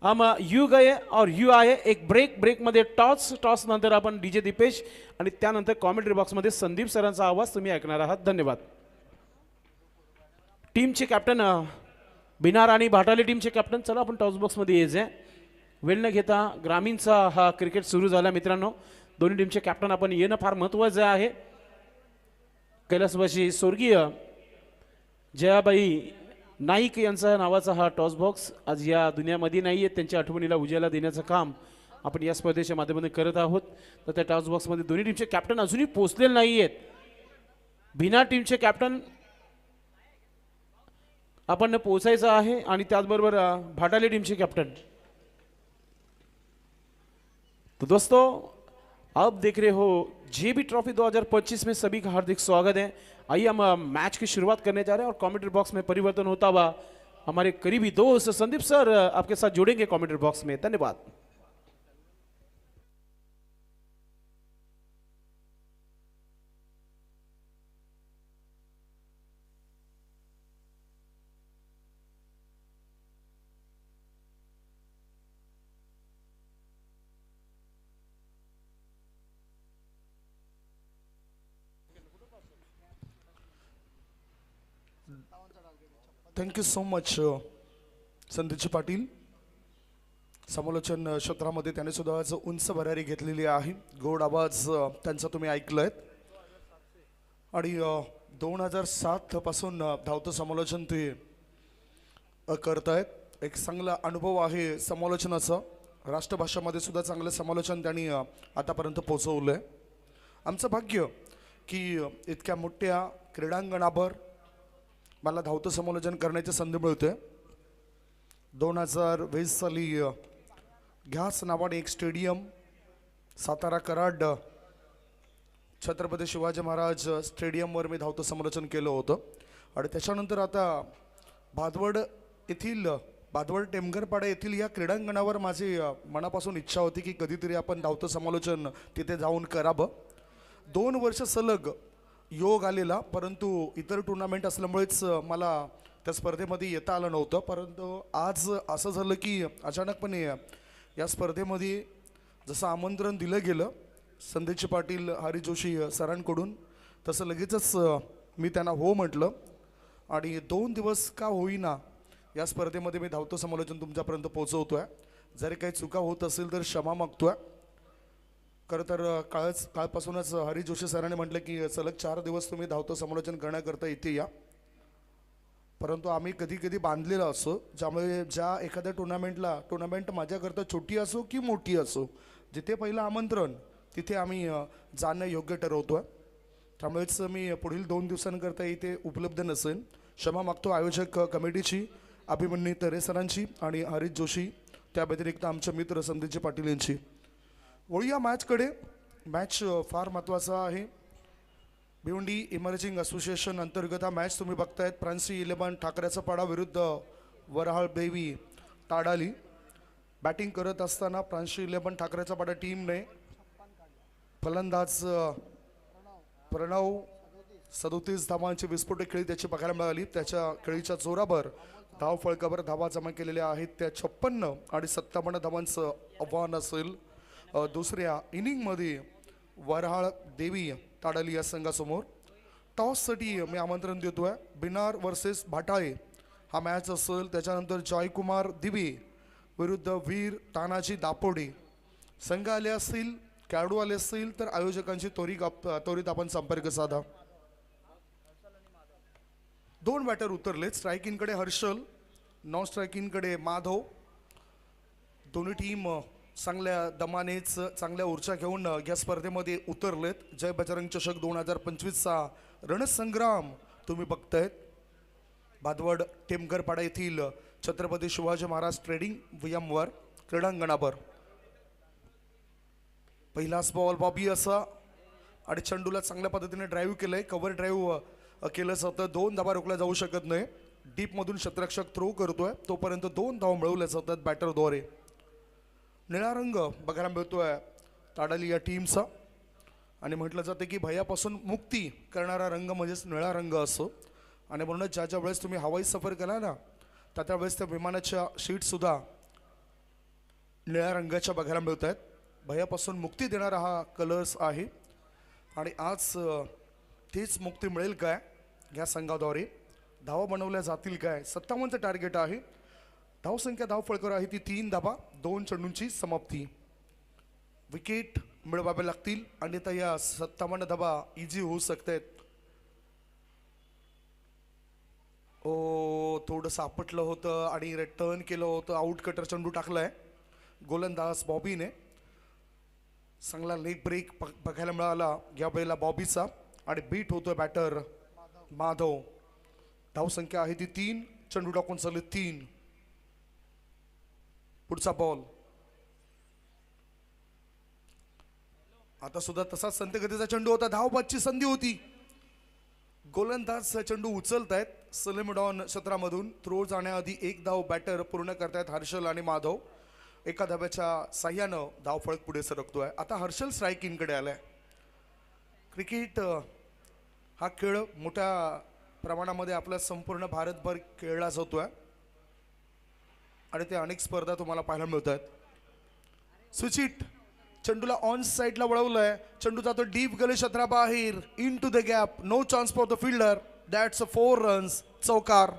[SPEAKER 1] हम यू गए और यू आए. एक ब्रेकमध्ये टॉस नंतर आपण डीजे दीपेश आणि त्यानंतर कॉमेंट्री बॉक्समध्ये संदीप सरांचा आवाज तुम्ही ऐकणार आहात. धन्यवाद. टीमचे कॅप्टन बिनार आणि भाटाली टीमचे कॅप्टन, चला आपण टॉस बॉक्समध्ये यायचे. वेळ न घेता ग्रामीणचा हा क्रिकेट सुरू झाला मित्रांनो. दोन्ही टीमचे कॅप्टन आपण येणं फार महत्त्वाचं आहे. कैलासवासी स्वर्गीय जयाबाई नाईक यांचा नावाचा हा टॉस बॉक्स आज या दुनियामध्ये नाही आहे. त्यांच्या आठवणीला उजाला देण्याचं काम आपण या स्पर्धेच्या माध्यमातून करत आहोत. तर त्या टॉस बॉक्समध्ये दोन्ही टीमचे कॅप्टन अजूनही पोहोचलेले नाही आहेत. बिना टीमचे कॅप्टन आपण पोहोचायचं आहे आणि त्याचबरोबर भाटाली टीमचे कॅप्टन. तो दोस्तों, आप देख रहे हो जेबी ट्रॉफी 2025 में सभी का हार्दिक स्वागत है. आइए हम मैच की शुरुआत करने जा रहे हैं और कमेंट्री बॉक्स में परिवर्तन होता हुआ हमारे करीबी दोस्त संदीप सर आपके साथ जुड़ेंगे कमेंट्री बॉक्स में. धन्यवाद.
[SPEAKER 3] Thank you so much Sandeepji Patil. समालोचन क्षेत्रामध्ये त्याने सुद्धा आज उंच भरारी घेतलेली आहे. गोड आवाज त्यांचा तुम्ही ऐकलायत. आणि 2007 पासून धावतं समालोचन ते करतायत. एक चांगला अनुभव आहे समालोचनाचा. राष्ट्रभाषामध्ये सुद्धा चांगलं समालोचन त्यांनी आतापर्यंत पोहोचवलं आहे. आमचं भाग्य की इतक्या मोठ्या क्रीडांगणावर मला धावतं समालोचन करण्याची संधी मिळते. 2020 साली घ्यास नावाने एक स्टेडियम सातारा कराड छत्रपती शिवाजी महाराज स्टेडियमवर मी धावतं समालोचन केलं होतं. आणि त्याच्यानंतर आता भादवड टेमघरपाडा येथील या क्रीडांगणावर माझी मनापासून इच्छा होती की कधीतरी आपण धावतं समालोचन तिथे जाऊन करावं. 2 वर्ष सलग योग आलेला, परंतु इतर टुर्नामेंट असल्यामुळेच मला त्या स्पर्धेमध्ये येता आलं नव्हतं. परंतु आज असं झालं की अचानकपणे या स्पर्धेमध्ये जसं आमंत्रण दिलं गेलं संदीपजी पाटील हरी जोशी सरांकडून, तसं लगेचच मी त्यांना हो म्हटलं. आणि 2 दिवस का होईना या स्पर्धेमध्ये मी धावतं समालोचन तुमच्यापर्यंत पोहोचवतो आहे. जरी काही चुका होत असेल तर क्षमा मागतो आहे. खरं तर काळपासूनच हरी जोशी सरांनी म्हटलं की सलग 4 दिवस तुम्ही धावतं समालोचन करण्याकरता इथे या. परंतु आम्ही कधी कधी बांधलेलं असो, ज्यामुळे ज्या एखाद्या टुर्नामेंट माझ्याकरता छोटी असो की मोठी असो, जिथे पहिलं आमंत्रण तिथे आम्ही जाणं योग्य ठरवतो आहे. त्यामुळेच मी पुढील 2 दिवसांकरता इथे उपलब्ध नसेल. क्षमा मागतो आयोजक कमिटीची, अभिमन्यू तरे सरांची आणि हरीश जोशी, त्या व्यतिरिक्त आमचे मित्र संदीपजी पाटील यांची. वळूया मॅचकडे. मॅच फार महत्त्वाचा आहे. भिवंडी इमर्जिंग असोसिएशन अंतर्गत हा मॅच तुम्ही बघतायत. फ्रान्सी 11 ठाकरेचा पाडा विरुद्ध वरहाळ देवी ताडाली. बॅटिंग करत असताना फ्रान्सी 11 ठाकरेचा पाडा टीमने फलंदाज प्रणव 37 धावांची विस्फोटक खेळी त्याची बघायला मिळाली. त्याच्या खेळीच्या जोरावर धाव फळकावर धावा जमा केलेल्या आहेत त्या 56 आणि 57 धावांचं आव्हान असेल दुसऱ्या इनिंगमध्ये वरहाळ देवी ताडाली या संघासमोर. टॉससाठी मी आमंत्रण देतोय. बिनार वर्सेस भाटाळे हा मॅच असेल. त्याच्यानंतर जयकुमार दिवे विरुद्ध वीर तानाजी दापोडे. संघ आले असतील, खेळाडू आले असतील तर आयोजकांची त्वरित आपण संपर्क साधा. 2 बॅटर उतरले. स्ट्रायकिंगकडे हर्षल, नॉन स्ट्रायकिंगकडे माधव. दोन्ही टीम चांगल्या दमानेच चांगल्या ऊर्जा घेऊन या स्पर्धेमध्ये उतरलेत. जय बजरंग चषक 2025चा रणसंग्राम तुम्ही बघतायत. भादवड टेमघरपाडा येथील छत्रपती शिवाजी महाराज ट्रेडिंग व्यायामवर क्रीडांगणावर. पहिलाच बॉल बॉबी असा आणि चेंडूला चांगल्या पद्धतीने ड्राईव्ह केलंय. कव्हर ड्राईव्ह केलं जातं. 2 धावा रोखल्या जाऊ शकत नाही. डीपमधून क्षेत्ररक्षक थ्रो करतोय तोपर्यंत 2 धावा मिळवल्या जातात बॅटरद्वारे. निळा रंग बघायला मिळतोय ताडाली या टीमचा आणि म्हटलं जातं की भयापासून मुक्ती करणारा रंग म्हणजेच निळा रंग असो. आणि म्हणूनच ज्या वेळेस तुम्ही हवाई सफर केला ना त्या वेळेस त्या विमानाच्या शीटसुद्धा निळ्या रंगाच्या बघायला मिळत आहेत. भयापासून मुक्ती देणारा हा कलर्स आहे आणि आज तीच मुक्ती मिळेल काय या संघाद्वारे. धावा बनवल्या जातील काय. 57चं टार्गेट आहे. धावसंख्या धावफळकर आहे ती 3 धावा 2 चेंडूंची समाप्ती. विकेट मिळवावे लागतील आणि त्या या 57 धावा इझी होऊ शकतात. थोडंसं आपटलं होतं आणि रिटर्न केलं होतं. आउट कटर चेंडू टाकलाय गोलंदाज बॉबीने. चांगला लेग ब्रेक बघायला मिळाला या वेळेला बॉबीचा आणि बीट होतोय बॅटर माधव. धावसंख्या आहे ती 3. चेंडू टाकून चालले 3. पुढचा बॉल आता सुद्धा तसाच संतगतीचा चेंडू होता. धावबादची संधी होती. गोलंदाज चेंडू उचलतायत सलेमडॉन क्षेत्रामधून. थ्रो जाण्याआधी 1 धाव बॅटर पूर्ण करतायत हर्षल आणि माधव. एका धाब्याच्या साह्यानं धावफळक पुढे सरकतोय. आता हर्षल स्ट्रायकिंगकडे आलाय. क्रिकेट हा खेळ मोठ्या प्रमाणामध्ये आपल्या संपूर्ण भारतभर खेळला जातोय आणि ते अनेक स्पर्धा तुम्हाला पाहायला मिळत आहेत. स्विचिट चेंडूला ऑन साईडला वळवलंय. चेंडू जातो डीप गली क्षेत्राबाहेर. Into the gap. No chance for the fielder. That's 4 runs. चौकार.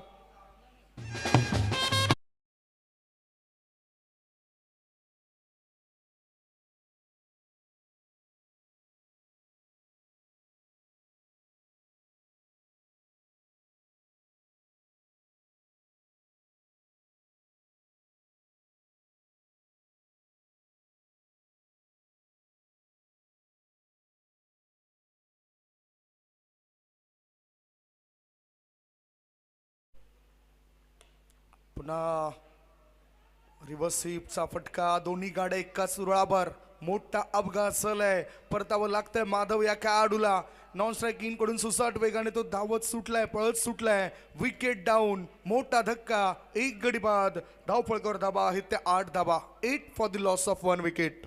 [SPEAKER 3] पुन्हा रिव्हर्स स्वीपचा फटका. दोन्ही गाड्या एकाच रुळावर. मोठा अपघात झालाय. परतावं लागतंय माधव या खेळाडूला. नॉन स्ट्रायकिंग कडून सुसाट वेगाने तो धावत सुटलाय, पळत सुटलाय. Wicket down. मोठा धक्का. 1 गडी बाद. धावफळकर धाबा आहेत त्या 8 धाबा. 8 for the loss of 1 wicket.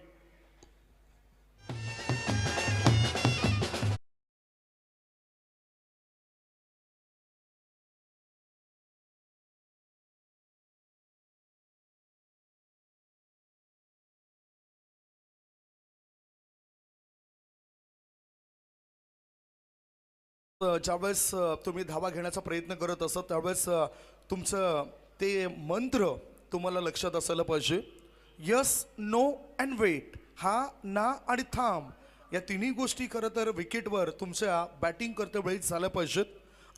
[SPEAKER 3] ज्यावेळेस तुम्ही धावा घेण्याचा प्रयत्न करत असत त्यावेळेस तुमचं ते मंत्र तुम्हाला लक्षात असायला पाहिजे. Yes, no and wait. हा, ना आणि थांब या तिन्ही गोष्टी खरं तर विकेटवर तुमच्या बॅटिंग करतेवेळी झाल्या पाहिजेत.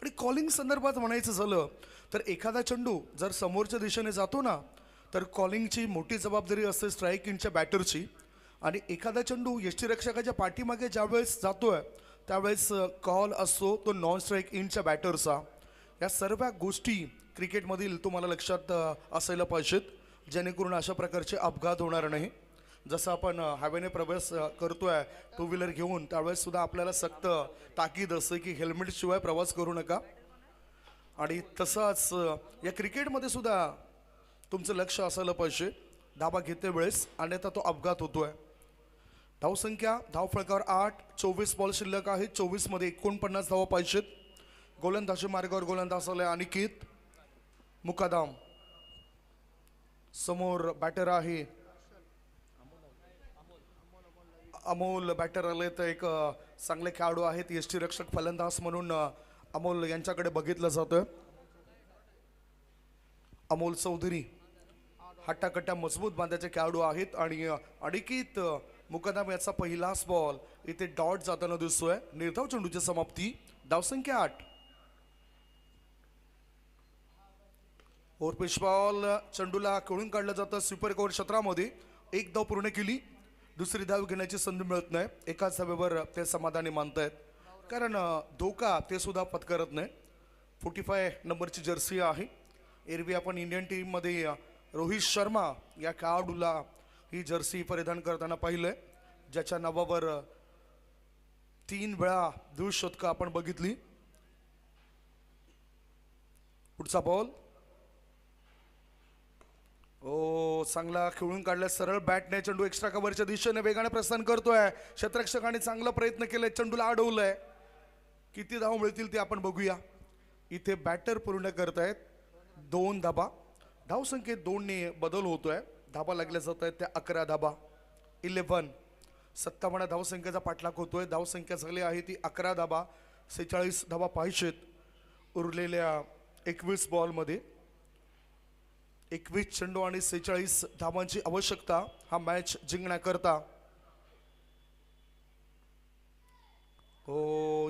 [SPEAKER 3] आणि कॉलिंग संदर्भात म्हणायचं झालं तर एखादा चेंडू जर समोरच्या दिशेने जातो ना तर कॉलिंगची मोठी जबाबदारी असते स्ट्राईक इनच्या बॅटरची. आणि एखादा चेंडू यष्टीरक्षकाच्या पाठीमागे ज्यावेळेस जातोय त्यावेळेस कॉल असतो तो नॉन स्ट्राईक इनच्या बॅटरचा. या सर्व गोष्टी क्रिकेटमधील तुम्हाला लक्षात असायला पाहिजेत जेणेकरून अशा प्रकारचे अपघात होणार नाही. जसं आपण हायवेने प्रवेश करतोय 2 व्हीलर घेऊन त्यावेळेस सुद्धा आपल्याला सक्त ताकीद असते की हेल्मेटशिवाय प्रवास करू नका. आणि तसंच या क्रिकेटमध्ये सुद्धा तुमचं लक्ष असायला पाहिजे धाबा घेते वेळेस अन्यथा तो अपघात होतोय. धावसंख्या धावफलकावर 8, 24 बॉल शिल्लक आहेत. 24 मध्ये 49 धावा पाहिजेत. गोलंदाजी मार्गावर गोलंदाज आले अनिकेत मुकादम. समोर बॅटर आहे अमोल. बॅटर आले तर एक चांगले खेळाडू आहेत. यष्टीरक्षक फलंदाज म्हणून अमोल यांच्याकडे बघितलं जातं. अमोल चौधरी हट्टाकट्टा मजबूत बांधाचे खेळाडू आहेत. आणि अनिकेत मुकदम याचा पहिलाच बॉल इथे डॉट जाताना दिसतोय. निर्धाव चेंडूची समाप्ती. धावसंख्या 8. ओव्हरपिच बॉल चेंडूला खेळून काढलं जातं स्वीपर कव्हर क्षेत्रामध्ये. एक धाव पूर्ण केली. दुसरी धाव घेण्याची संधी मिळत नाही. एकाच धावेवर ते समाधानी मानतायत कारण धोका ते सुद्धा पत्करत नाही. 45 नंबरची जर्सी आहे. एरवी आपण इंडियन टीममध्ये रोहित शर्मा या खेळाडूला ही जर्सी परिधान करताना पाहिलंय, ज्याच्या नावावर 3 वेळा द्विशतकं आपण बघितली. पुढचा बॉल चांगला खेळून काढलाय. सरळ बॅटने चेंडू एक्स्ट्रा कव्हरच्या दिशेने वेगाने प्रस्थान करतोय. क्षेत्ररक्षकाने चांगला प्रयत्न केलाय. चेंडूला अडवलंय. किती धाव मिळतील ते आपण बघूया. इथे बॅटर पूर्ण करतायत 2 धाबा. धावसंख्येत 2 ने बदल होतोय. धाबा लागल्या जात आहेत त्या 11 धाबा. 11 57 धावसंख्येचा पाठलाग होतोय. धावसंख्या झाली आहे ती 11 धाबा. 46 धाबा पाहिजेत उरलेल्या 21 बॉलमध्ये. 21 चेंडू आणि 46 धावांची आवश्यकता हा मॅच जिंकण्याकरता.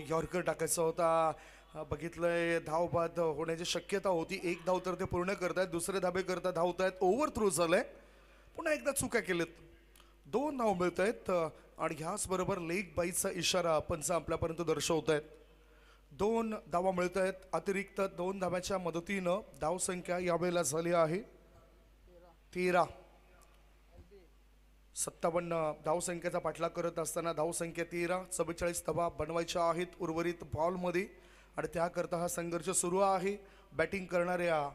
[SPEAKER 3] यॉर्कर टाकायचा होता. बघितलंय धाव बाद होण्याची शक्यता होती. 1 धाव तर ते पूर्ण करतायत. दुसरे धाबे करता धावतायत. ओव्हर थ्रो झालंय. पुन्हा एकदा चुका केलेत. 2 धाव मिळत आहेत आणि ह्याच बरोबर लेग बाईचा इशारा पंच आपल्यापर्यंत दर्शवत आहेत. 2 धावा मिळत आहेत. अतिरिक्त 2 धाव्याच्या मदतीनं धावसंख्या यावेळेला झाली आहे 13. 57 धावसंख्येचा पाठलाग करत असताना धावसंख्या 13. 44 धावा बनवायच्या आहेत उर्वरित बॉलमध्ये आणि त्याकरता हा संघर्ष सुरू आहे बॅटिंग करणाऱ्या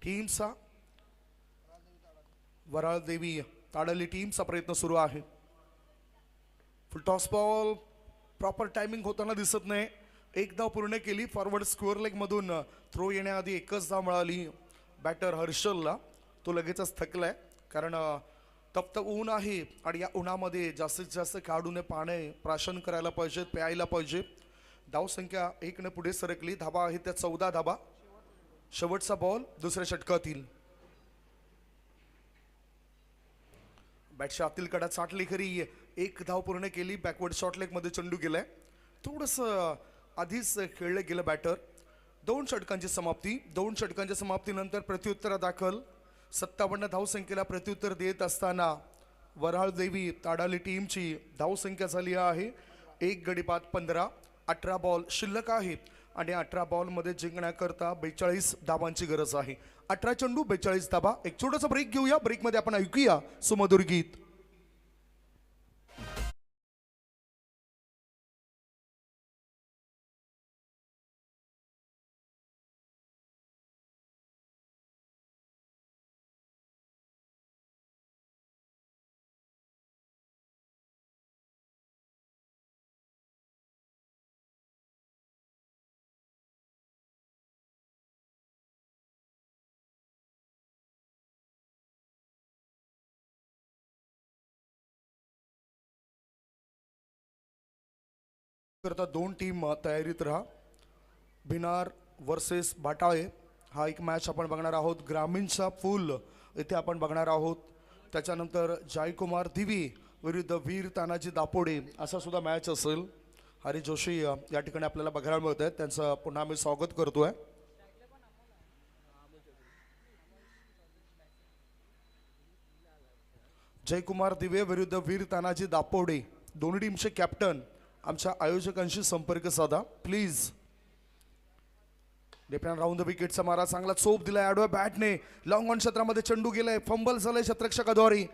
[SPEAKER 3] टीमचा. वराळ देवी ताडली टीमचा प्रयत्न सुरू आहे. फुल टॉस बॉल प्रॉपर टायमिंग होताना दिसत नाही. 1 धाव पूर्ण केली. फॉरवर्ड स्क्वेअर लेग मधून थ्रो येण्याआधी 1च धाव मिळाली बॅटर हर्षलला. तो लगेचच थकलाय कारण तप्त ऊन आहे आणि या उन्हामध्ये जास्तीत जास्त खेळाडूने पाणी प्राशन करायला पाहिजे, प्यायला पाहिजे. धावसंख्या 1 ने पुढे सरकली. धाबा आहे त्या 14 धाबा. शेवटचा बॉल दुसऱ्या षटकातील. बॅटच्या आतील कडा चाटली खरी. 1 धाव पूर्ण केली. बॅकवर्ड शॉर्ट लेग मध्ये चेंडू गेलाय. थोडस आधीच खेळलं गेलं बॅटर. 2 षटकांची समाप्ती. 2 षटकांच्या समाप्तीनंतर प्रत्युत्तरा दाखल. 57 धावसंख्येला प्रत्युत्तर देत असताना वराळ देवी ताडाली टीमची धावसंख्या झाली आहे 1 गडी बाद 15. 18 बॉल शिल्लक आहेत आणि 18 बॉलमध्ये जिंकण्याकरता 42 धावांची गरज आहे. 18 चेंडू 42 धाबा. एक छोटासा ब्रेक घेऊया. ब्रेकमध्ये आपण ऐकूया सुमधुर गीत. करता 2 टीम तयारीत राहा. भिनार वर्सेस बाटाळे हा एक मॅच आपण बघणार आहोत. ग्रामीणचा फुल इथे आपण बघणार आहोत. त्याच्यानंतर जयकुमार दिवी विरुद्ध वीर तानाजी दापोडे असा सुद्धा मॅच असेल. हरी जोशी या ठिकाणी आपल्याला बघायला मिळत आहेत. त्यांचं पुन्हा मी स्वागत करतोय. जयकुमार दिवे विरुद्ध वीर तानाजी दापोडे. दोन्ही टीमचे कॅप्टन आमच्या आयोजकांशी संपर्क साधा प्लीज. लेफ्ट राऊंड द विकेटचा मारा. चांगला चोप दिलाय आडव्या बॅटने. लॉंग ऑन क्षेत्रामध्ये चेंडू गेलाय. फंबल झालंय क्षेत्ररक्षकाद्वारे.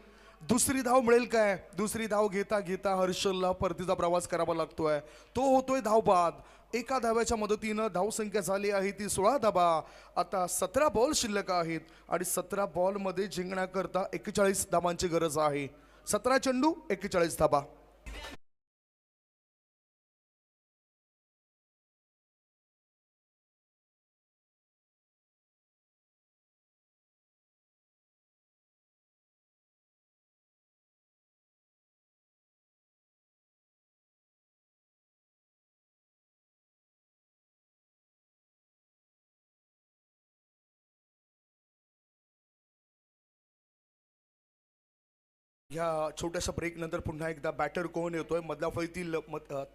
[SPEAKER 3] दुसरी धाव मिळेल काय? दुसरी धाव घेता घेता हर्षलला परतीचा प्रवास करावा लागतोय. तो होतोय धाव बाद. 1 धाव्याच्या मदतीनं धावसंख्या झाली आहे ती 16 धाबा. आता 17 बॉल शिल्लक आहेत आणि 17 बॉलमध्ये जिंकण्याकरता 41 धावांची गरज आहे. 17 चेंडू 41 धाबा. ह्या छोट्याशा ब्रेक नंतर पुन्हा एकदा बॅटर कोण येतोय मधल्या फळीतील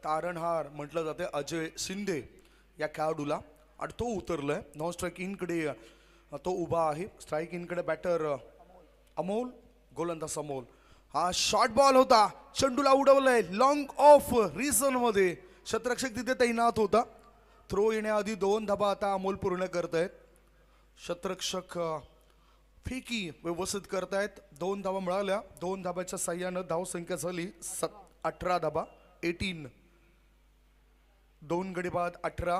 [SPEAKER 3] तारणहार म्हटलं जाते अजय शिंदे या खेळाडूला आणि तो उतरलाय नॉन स्ट्राईक इनकडे तो उभा आहे स्ट्राईक इनकडे बॅटर अमोल गोलंदाज अमोल हा शॉर्ट बॉल होता चेंडूला उडवलंय लॉंग ऑफ रिझन मध्ये शतरक्षक तिथे तैनात होता थ्रो येण्याआधी 2 धाबा आता अमोल पूर्ण करतायत शतरक्षक फेकी व्यवस्थित करतायत 2 धाबा मिळाल्या 2 धाब्याच्या साह्यानं धाव संख्या झाली 18 धाबा 18 2 गडी बाद 18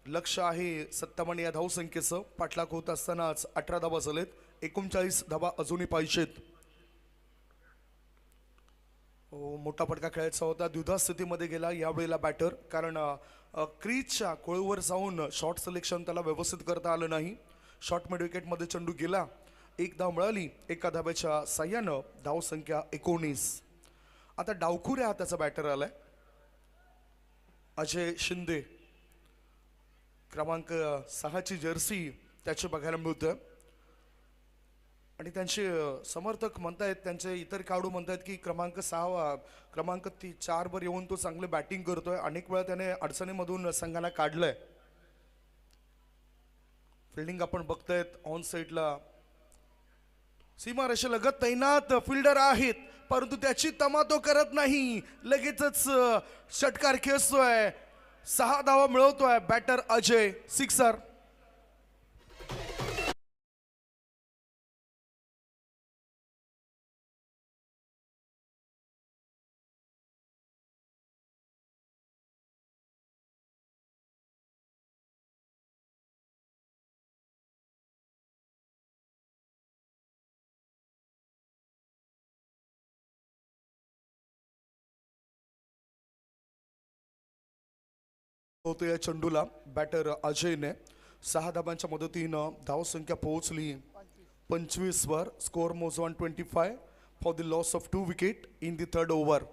[SPEAKER 3] लक्ष आहे 57 या धाव संख्येचं पाठलाग होत असतानाच 18 धाबा झालेत 39 धाबा अजूनही पाहिजेत मोठा फटका खेळायचा होता द्विधा स्थितीमध्ये गेला यावेळेला बॅटर कारण क्रीजच्या कोळीवर जाऊन शॉर्ट सिलेक्शन त्याला व्यवस्थित करता आलं नाही शॉर्ट मिड विकेटमध्ये चेंडू गेला 1 धाव मिळाली 1 धाब्याच्या साह्यानं धाव संख्या 19 आता डावखुऱ्या हाताचा बॅटर आलाय अजय शिंदे क्रमांक 6 ची जर्सी त्याची बघायला मिळतं आणि त्यांचे समर्थक म्हणतायत त्यांचे इतर खेळाडू म्हणतायत की क्रमांक 4 वर येऊन तो चांगले बॅटिंग करतोय अनेक वेळा त्याने अडचणीमधून संघाला काढलंय फिल्डिंग आपण बघतायत ऑन साईडला सीमारेषेलगत तैनात फिल्डर आहेत परंतु त्याची तमा तो करत नाही लगेचच षटकार खेचतोय 6 धावा मिळवतोय बॅटर अजय सिक्सर होतो या चेंडूला बॅटर अजयने 6 धाबांच्या मदतीनं धाव संख्या पोहोचली 25 वर स्कोर मोज 125 for the loss of 2 wicket in the 3rd over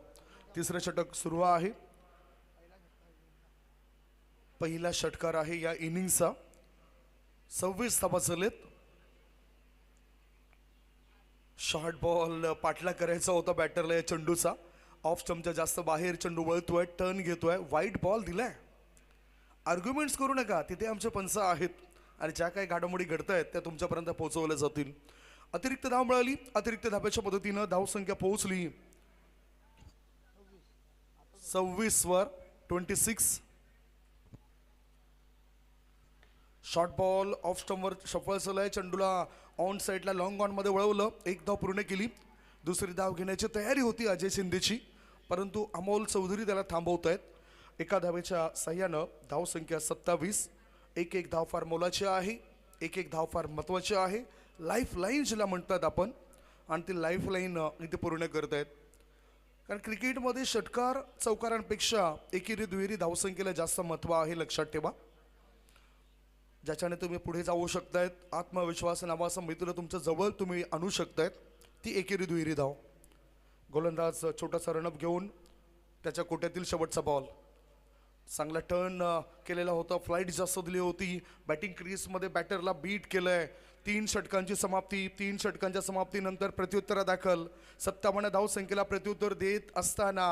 [SPEAKER 3] तिसरं षटक सुरू आहे पहिला षटकार आहे या इनिंगचा 26 धाबा झालेत शॉर्ट बॉल पाठला करायचा होता बॅटरला या चेंडूचा ऑफ स्टंपच्या जास्त बाहेर चेंडू वळतोय टर्न घेतोय वाईट बॉल दिलाय आर्ग्युमेंट्स करू नका तिथे आमचे पंच आहेत आणि ज्या काही घडामोडी घडत आहेत त्या तुमच्यापर्यंत पोहोचवल्या जातील अतिरिक्त धाव मिळाली अतिरिक्त धाब्याच्या मदतीनं धाव संख्या पोहोचली 26 वर 26 शॉर्ट बॉल ऑफ स्टंपवर सफल झालाय चेंडूला ऑन साईडला लॉंग ऑन मध्ये वळवलं 1 धाव पूर्ण केली दुसरी धाव घेण्याची तयारी होती अजय शिंदेची परंतु अमोल चौधरी त्याला थांबवतायत 1 धावेच्या साह्यानं धाव संख्या 27 1 धाव फार मोलाची आहे 1 धाव फार महत्वाची आहे लाईफ लाईन जिला म्हणतात आपण आणि ती लाईफ लाईन इथे पूर्ण करतायत कारण क्रिकेटमध्ये षटकार चौकारांपेक्षा एकेरी दुहेरी धावसंख्येला जास्त महत्व आहे लक्षात ठेवा ज्याच्याने तुम्ही पुढे जाऊ शकतायत आत्मविश्वास नावाचा मित्र तुमच्या जवळ तुम्ही आणू शकतायत ती एकेरी दुहेरी धाव गोलंदाज छोटासा रनअप घेऊन त्याच्या कोट्यातील शेवटचा बॉल चांगला टर्न केलेला होता फ्लाईट जास्त दिली होती बॅटिंग क्रीजमध्ये बॅटरला बीट केलंय 3 षटकांची समाप्ती 3 षटकांच्या समाप्तीनंतर प्रत्युत्तरा दाखल 57 धावसंख्येला प्रत्युत्तर देत असताना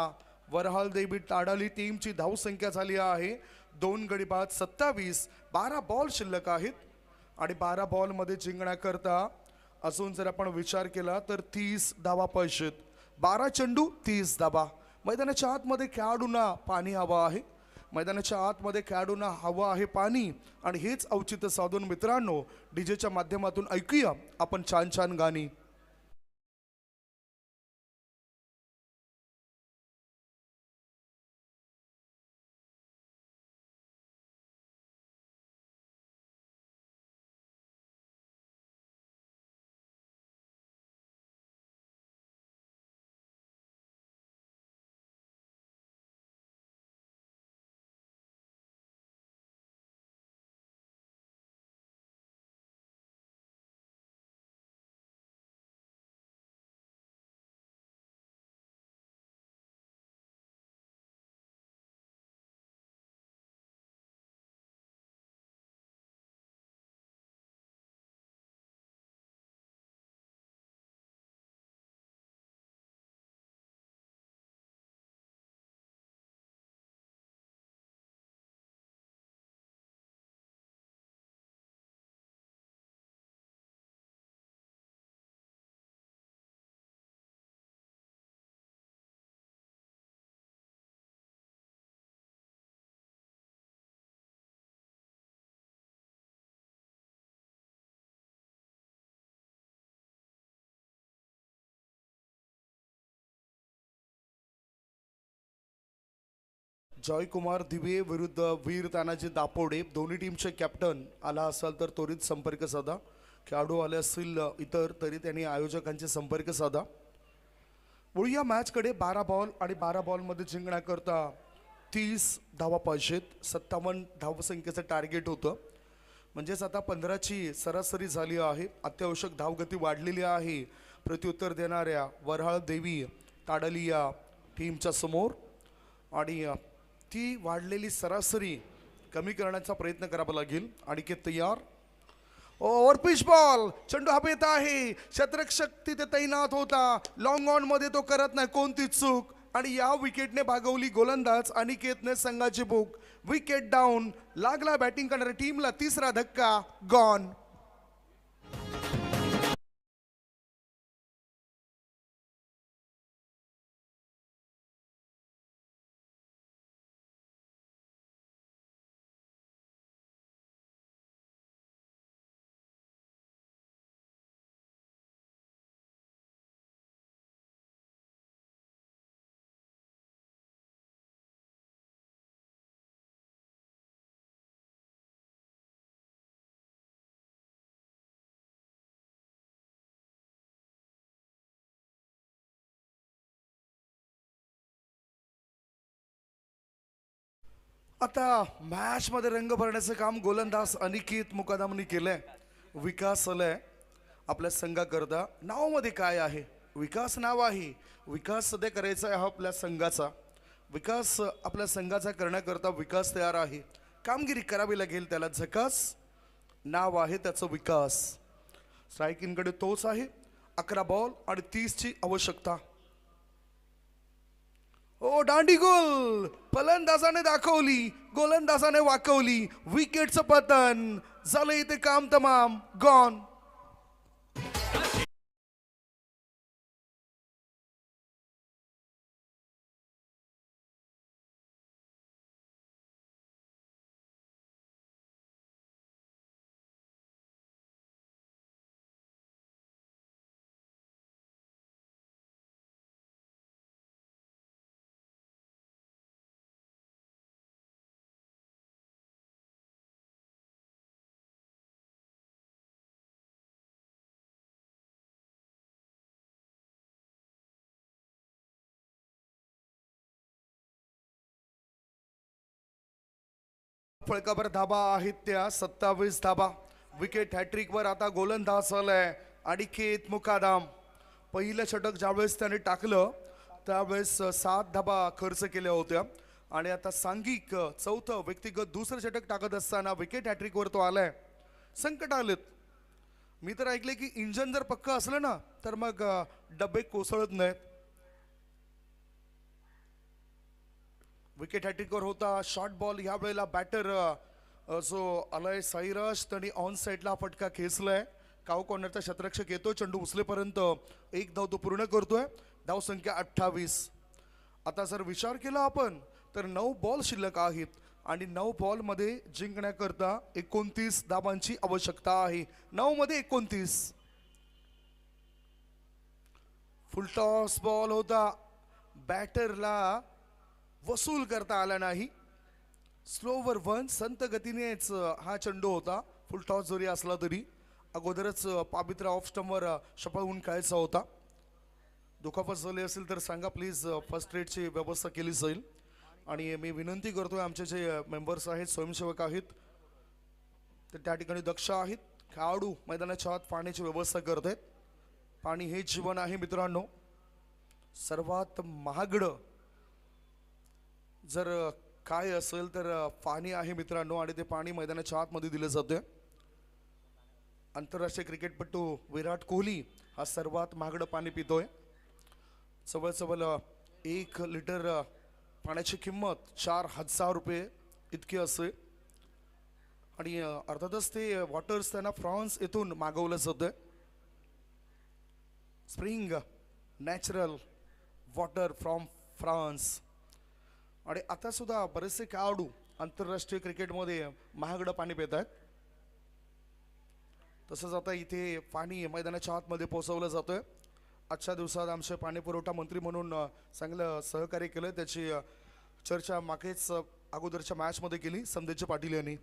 [SPEAKER 3] वरहाल देवी ताडाली टीमची धावसंख्या झाली आहे 2 गडी बाद 27 12 बॉल शिल्लक आहेत आणि 12 बॉलमध्ये जिंकण्याकरता अजून जर आपण विचार केला तर 30 धावा पाहिजेत 12 चेंडू 30 धावा मैदानाच्या आतमध्ये खेळाडूंना पाणी हवं आहे मैदानाच्या आतमध्ये खेळाडूंना हवं आहे पाणी आणि हेच औचित्य साधून मित्रांनो डीजेच्या माध्यमातून ऐकूया आपण छान छान गाणी जयकुमार दिवे विरुद्ध वीर तानाजी दापोडे, दोन्ही टीमचे कॅप्टन आला असाल तर त्वरित संपर्क साधा. खेळाडू आले असतील इतर तरी त्यांनी आयोजकांचे संपर्क साधा. वळूया मॅचकडे. 12 बॉल आणि 12 बॉलमध्ये जिंकण्याकरता 30 धावा पाहिजेत. 57 धावसंख्येचं टार्गेट होतं, म्हणजेच आता 15ची सरासरी झाली आहे. अत्यावश्यक धावगती वाढलेली आहे प्रत्युत्तर देणाऱ्या वऱ्हाळ देवी ताडली या टीमच्या समोर, आणि ती वाढलेली सरासरी कमी करण्याचा प्रयत्न करावा लागेल. आणि तयार. ओव्हर पिच बॉल, चेंडू हवेत आहे. क्षेत्ररक्षक तिथे तैनात होता, लॉंग ऑन मध्ये तो करत नाही कोणती चूक, आणि या विकेटने भागवली गोलंदाज अनिकेतने संघाची भूक. Wicket down. लागला बॅटिंग करणाऱ्या टीमला तिसरा धक्का. गॉन. आता मॅच मध्ये रंग भरण्याचं काम गोलंदाज अनिकेत मुकादमनी केलंय. विकास आलाय आपल्या संघाकरता. नावामध्ये काय आहे? विकास नाव आहे. विकास सध्या करायचा आहे हा आपल्या संघाचा. विकास आपल्या संघाचा करण्याकरता विकास तयार आहे. कामगिरी करावी लागेल त्याला. झकास नाव आहे त्याचं विकास. स्ट्रायकिंगकडे तोच आहे. 11 बॉल आणि 30ची आवश्यकता. ओ दांडी गोल फलंदाजाने दाखवली, गोलंदाजाने वाकवली. विकेटचं पतन झालं. इथे काम तमाम. गॉन. फळकाभर धाबा आहेत त्या. 27 धाबा. विकेट हॅट्रिक वर आता गोलंदाज आलाय अनिकेत मुकादम. पहिलं षटक ज्यावेळेस त्याने टाकलं त्यावेळेस 7 धाबा खर्च केल्या होत्या, आणि आता सांघिक चौथं व्यक्तिगत दुसरं षटक टाकत असताना विकेट हॅट्रिक वर तो आलाय. संकट आलेत. मी तर ऐकले की इंजन जर पक्क असलं ना तर मग डबे कोसळत नाहीत. विकेट हॅट्रिकवर होता. शॉर्ट बॉल ह्या वेळेला बॅटर जो आलाय साईराज त्यांनी ऑन साईडला फटका खेचलाय. काव कॉर्नरचा क्षेत्ररक्षक येतो. चेंडू उचलेपर्यंत एक धाव तो पूर्ण करतोय. धाव संख्या 28. आता जर विचार केला आपण तर 9 बॉल शिल्लक आहेत, आणि 9 बॉल मध्ये जिंकण्याकरता 29 धावांची आवश्यकता आहे. 9 मध्ये 29. फुल टॉस बॉल होता. बॅटरला वसूल करता आला नाही. स्लोवर 1 संत गतीनेच हा चेंडू होता. फुल टॉस जरी असला तरी अगोदरच पाबित्रा ऑफ स्टंपवर शपळून खेळायचा होता. दुखापत झाली असेल तर सांगा प्लीज. फर्स्ट एडची व्यवस्था केली जाईल. आणि मी विनंती करतोय आमचे जे मेंबर्स आहेत, स्वयंसेवक आहेत, ते त्या ठिकाणी दक्ष आहेत. खेळाडू मैदानाच्या आत पाण्याची व्यवस्था करत आहेत. पाणी हे जीवन आहे मित्रांनो. सर्वात महागडं जर काय असेल तर पाणी आहे मित्रांनो, आणि ते पाणी मैदानाच्या आतमध्ये दिलं जातं. आंतरराष्ट्रीय क्रिकेटपटू विराट कोहली हा सर्वात महागडं पाणी पितोय. जवळजवळ 1 लिटर पाण्याची किंमत 4,000 रुपये इतकी असते. आणि अर्थातच ते वॉटर्स त्यांना फ्रान्स येथून मागवलं जातं. Spring natural water from France. आणि आता सुद्धा बरेचसे खेळाडू आंतरराष्ट्रीय क्रिकेटमध्ये महागडं पाणी पित आहेत. तसंच आता इथे पाणी मैदानाच्या आतमध्ये पोहोचवलं जातोय. आजच्या दिवसात आमचे पाणी पुरवठा मंत्री म्हणून चांगलं सहकार्य केलं, त्याची चर्चा मागेच अगोदरच्या मॅच मध्ये केली संदेश पाटील यांनी.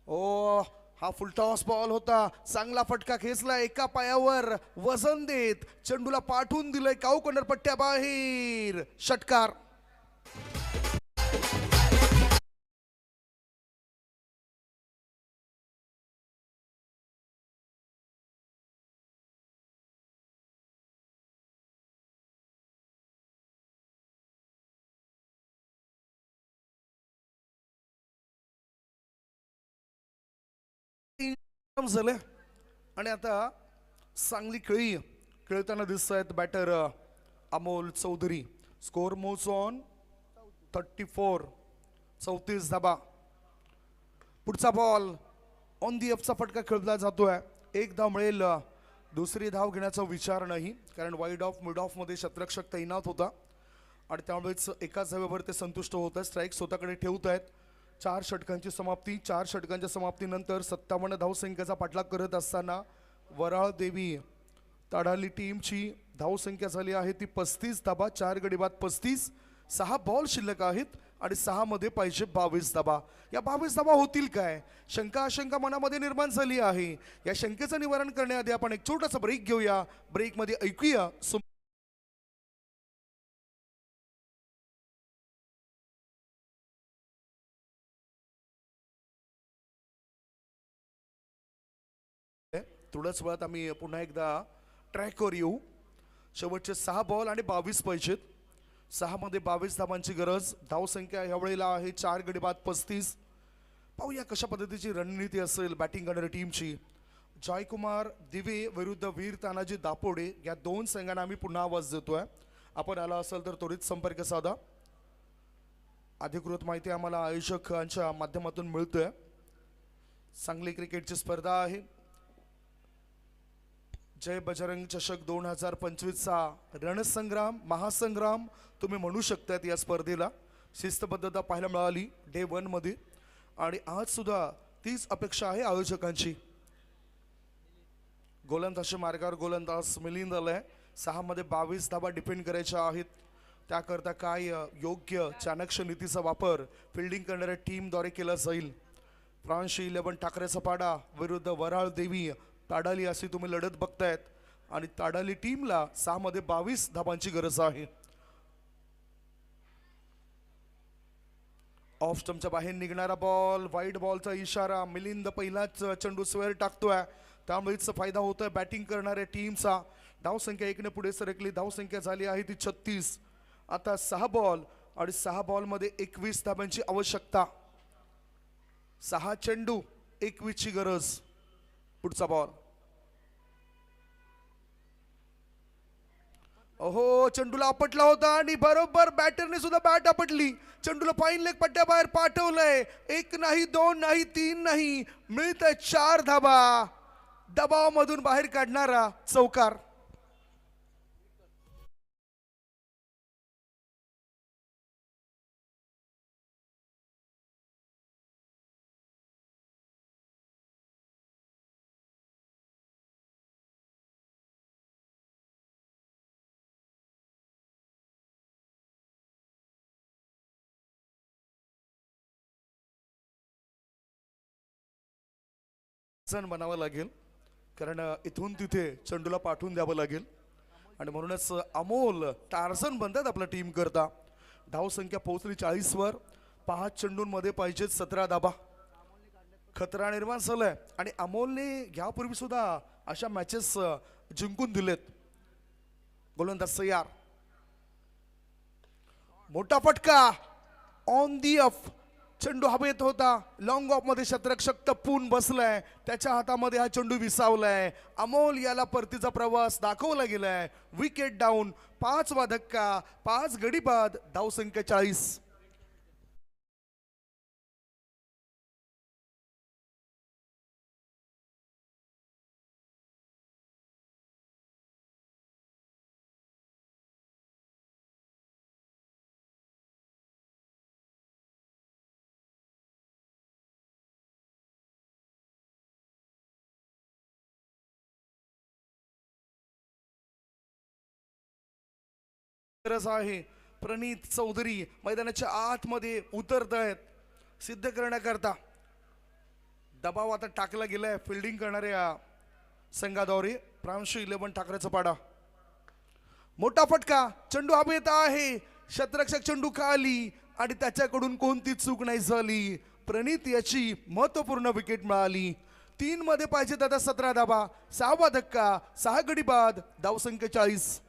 [SPEAKER 3] ओ हा फुलटॉस बॉल होता, चांगला फटका खेचला, एका पायावर वजन देत चेंडूला पाठवून दिलंय काऊ कॉर्नर पट्ट्या बाहेर, षटकार. झाले आणि आता चांगली खेळताना दिसत आहेत batter Amol Chaudhari. Score moves on 34, 34 धाबा. पुढचा बॉल ऑन दी एफचा फटका खेळला जातोय. एक धाव मिळेल, दुसरी धाव घेण्याचा विचार नाही कारण वाईड ऑफ मिड ऑफ मध्ये शतरक्षक तैनात होता आणि त्यामुळेच एकाच धावेवर ते संतुष्ट होत आहेत. स्ट्राईक स्वतःकडे ठेवत आहेत. 4 षटकांची समाप्ती. 4 षटकांच्या समाप्तीनंतर 57 धावसंख्येचा पाठलाग करत असताना वराळ देवी ताडाली टीमची धावसंख्या झाली आहे ती 35 धाबा. 4 गडी बाद 35. 6 बॉल शिल्लक आहेत आणि 6 मध्ये पाहिजे 22 धाबा. या 22 धाबा होतील काय, शंका आशंका मनामध्ये निर्माण झाली आहे. या शंकेचं निवारण करण्याआधी आपण एक छोटासा ब्रेक घेऊया. ब्रेकमध्ये ऐकूया थोड्याच वेळात आम्ही पुन्हा एकदा ट्रॅकवर येऊ. शेवटचे 6 बॉल आणि 22 पाहिजेत. 6 मध्ये 22 धावांची गरज. धावसंख्या ह्या वेळेला आहे 4 गडी बाद 35. पाहूया कशा पद्धतीची रणनीती असेल बॅटिंग करणाऱ्या टीमची. जयकुमार दिवे विरुद्ध वीर तानाजी दापोडे या 2 संघांना आम्ही पुन्हा आवाज देतोय. आपण आला असेल तर त्वरित संपर्क साधा. अधिकृत माहिती आम्हाला आयोजकांच्या माध्यमातून मिळतोय. चांगली क्रिकेटची स्पर्धा आहे. जय बजरंग चषक 2025चा रणसंग्राम महासंग्राम तुम्ही म्हणू शकतात या स्पर्धेला. शिस्तबद्धता पाहायला मिळाली डे 1 मध्ये आणि आज सुद्धा तीच अपेक्षा आहे आयोजकांची. गोलंदाज मार्गावर गोलंदाज मिलिंद आलाय. 6 मध्ये 22 धाबा डिफेंड करायच्या आहेत. त्याकरता काय योग्य चाणक्य नीतीचा वापर फिल्डिंग करणाऱ्या टीमद्वारे केला जाईल. फ्रान्स 11 ठाकरेचा पाडा विरुद्ध वराळ देवी ताडाली अशी तुम्ही लढत बघतायत आणि ताडाली टीमला 6 मध्ये 22 धाबांची गरज आहे. ऑफ स्टंपच्या बाहेर निघणारा बॉल, वाईड बॉलचा इशारा. मिलिंद पहिलाच चेंडू स्वेअर टाकतोय त्यामुळेच फायदा होतोय बॅटिंग करणाऱ्या टीमचा. धावसंख्या 1 ने पुढे सरकली. धावसंख्या झाली आहे ती 36. आता 6 बॉल आणि 6 बॉल मध्ये 21 धाबांची आवश्यकता. 6 चेंडू 21 ची गरज. पुढचा बॉल. ओहो चेंडूला आपटला होता आणि बरोबर बॅटरने सुद्धा बॅट आपटली. चेंडूला फाईन लेग पट्ट्या बाहेर पाठवलंय. 1 नाही 2 नाही 3 नाही, मिळतंय 4 धाबा. दबावामधून बाहेर काढणारा चौकार. बनावं लागेल कारण इथून तिथे चेंडूला पाठवून द्यावं लागेल आणि म्हणूनच अमोल टार्झन बनतात आपल्या टीम करता. धावसंख्या पोहोचली 40 वर. 5 चेंडूंमध्ये पाहिजे 17 धाबा. खतरा निर्माण झालाय आणि अमोलने यापूर्वी सुद्धा अशा मॅचेस जिंकून दिलेत. गोलंदाज तयार. मोठा फटका ऑन दी ऑफ. चेंडू हवेत होता. लॉंग ऑफ मध्ये शतरक्षक टप्पून बसलाय. त्याच्या हातामध्ये हा चेंडू विसावलाय. अमोल याला परतीचा प्रवास दाखवला गेलाय. Wicket down. 5 वा धक्का. 5 गडी बाद. धावसंख्या 40. गरज आहे प्रणित चौधरी मैदानाच्या आतमध्ये उतरत आहेत सिद्ध करण्याकरता. दबाव आता टाकला गेलाय फिल्डिंग करणाऱ्या संघाद्वारे. प्रांशु 11 ठाकरेचा पाडा. मोठा फटका, चेंडू हवेत आहे, शतरक्षक चेंडू खाली आणि त्याच्याकडून कोणती चूक नाही झाली. प्रणित याची महत्वपूर्ण विकेट मिळाली. 3 मध्ये पाहिजे आता 17 धाबा. 6वा धक्का, 6 गडी बाद, धावसंख्या 40.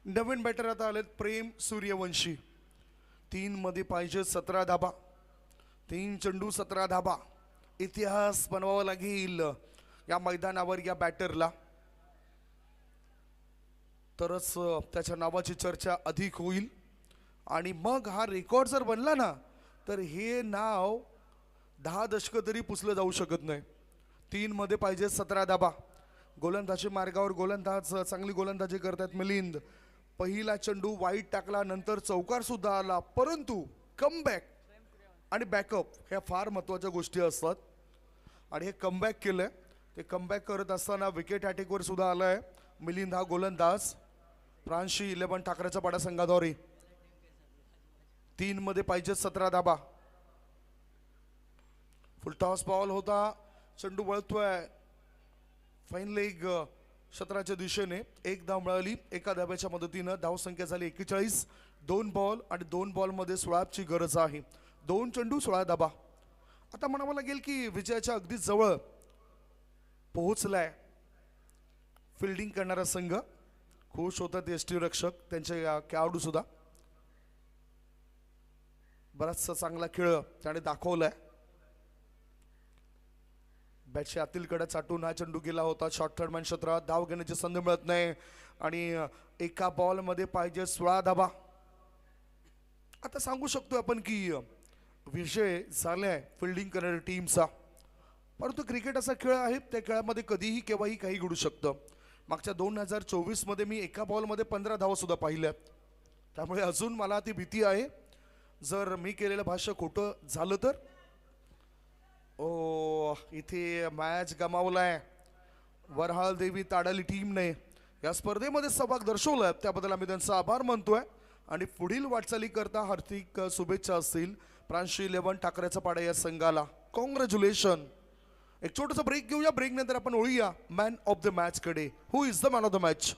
[SPEAKER 3] नवीन बॅटर आता आलेत प्रेम सूर्यवंशी. 3 मध्ये पाहिजे 17 धाबा. 3 चेंडू 17 धाबा. इतिहास बनवावा लागेल या मैदानावर या बॅटरला, तरच त्याच्या नावाची चर्चा अधिक होईल. आणि मग हा रेकॉर्ड जर बनला ना तर हे नाव 10 दशकं तरी पुसलं जाऊ शकत नाही. 3 मध्ये पाहिजे 17 धाबा. गोलंदाजी मार्गावर गोलंदाज चांगली गोलंदाजी करतात मिलिंद. पहिला चेंडू वाईट टाकला, नंतर चौकार सुद्धा आला, परंतु कमबॅक आणि बॅकअप ह्या फार महत्त्वाच्या गोष्टी असतात. आणि हे कमबॅक केलंय. ते कमबॅक करत असताना विकेट अटॅकवर सुद्धा आलाय मिलिंद हा गोलंदाज. प्रांशु 11 ठाकरेचा पाडा संघाद्वारे. 3 मध्ये पाहिजे 17 धाबा. फुलटॉस बॉल होता, चेंडू वळतोय फाईन लेग क्षेत्राच्या दिशेने. 1 धाव मिळाली एका धाब्याच्या मदतीनं. धावसंख्या झाली 41. 2 बॉल आणि 2 बॉलमध्ये 16ची गरज आहे. 2 चेंडू 16 धाबा. आता म्हणावं लागेल की विजयाच्या अगदी जवळ पोहोचलाय फिल्डिंग करणारा संघ. खुश होतात यष्टी रक्षक, त्यांचे खेळाडू सुद्धा. बराचसा चांगला खेळ त्याने दाखवलाय. बॅटच्या आतील कडे चाटून हा चेंडू गेला होता शॉर्ट थर्ड मॅन क्षेत्रात. धाव घेण्याची संधी मिळत नाही आणि एका बॉल मध्ये पाहिजे 16 धाबा. आता सांगू शकतो आपण की विजय झालाय फिल्डिंग करणाऱ्या टीमचा, परंतु क्रिकेट असा खेळ आहे त्या खेळामध्ये कधीही केव्हाही काही घडू शकतं. मागच्या 2024 मध्ये मी एका बॉलमध्ये 15 धावा सुद्धा पाहिल्यात. त्यामुळे अजून मला ती भीती आहे जर मी केलेलं भाष्य खोटं झालं तर. ओ इथे मॅच गमावलाय वरहाळ देवी ताडाली टीमने. या स्पर्धेमध्ये सहभाग दर्शवलाय त्याबद्दल आम्ही त्यांचा आभार मानतोय आणि पुढील वाटचाली करता हार्दिक शुभेच्छा असतील प्रांशु 11 ठाकरेचा पाडा या संघाला. कॉंग्रॅच्युलेशन. एक छोटासा ब्रेक घेऊया. ब्रेक नंतर आपण वळूया मॅन ऑफ द मॅच कडे. Who is the man of the match?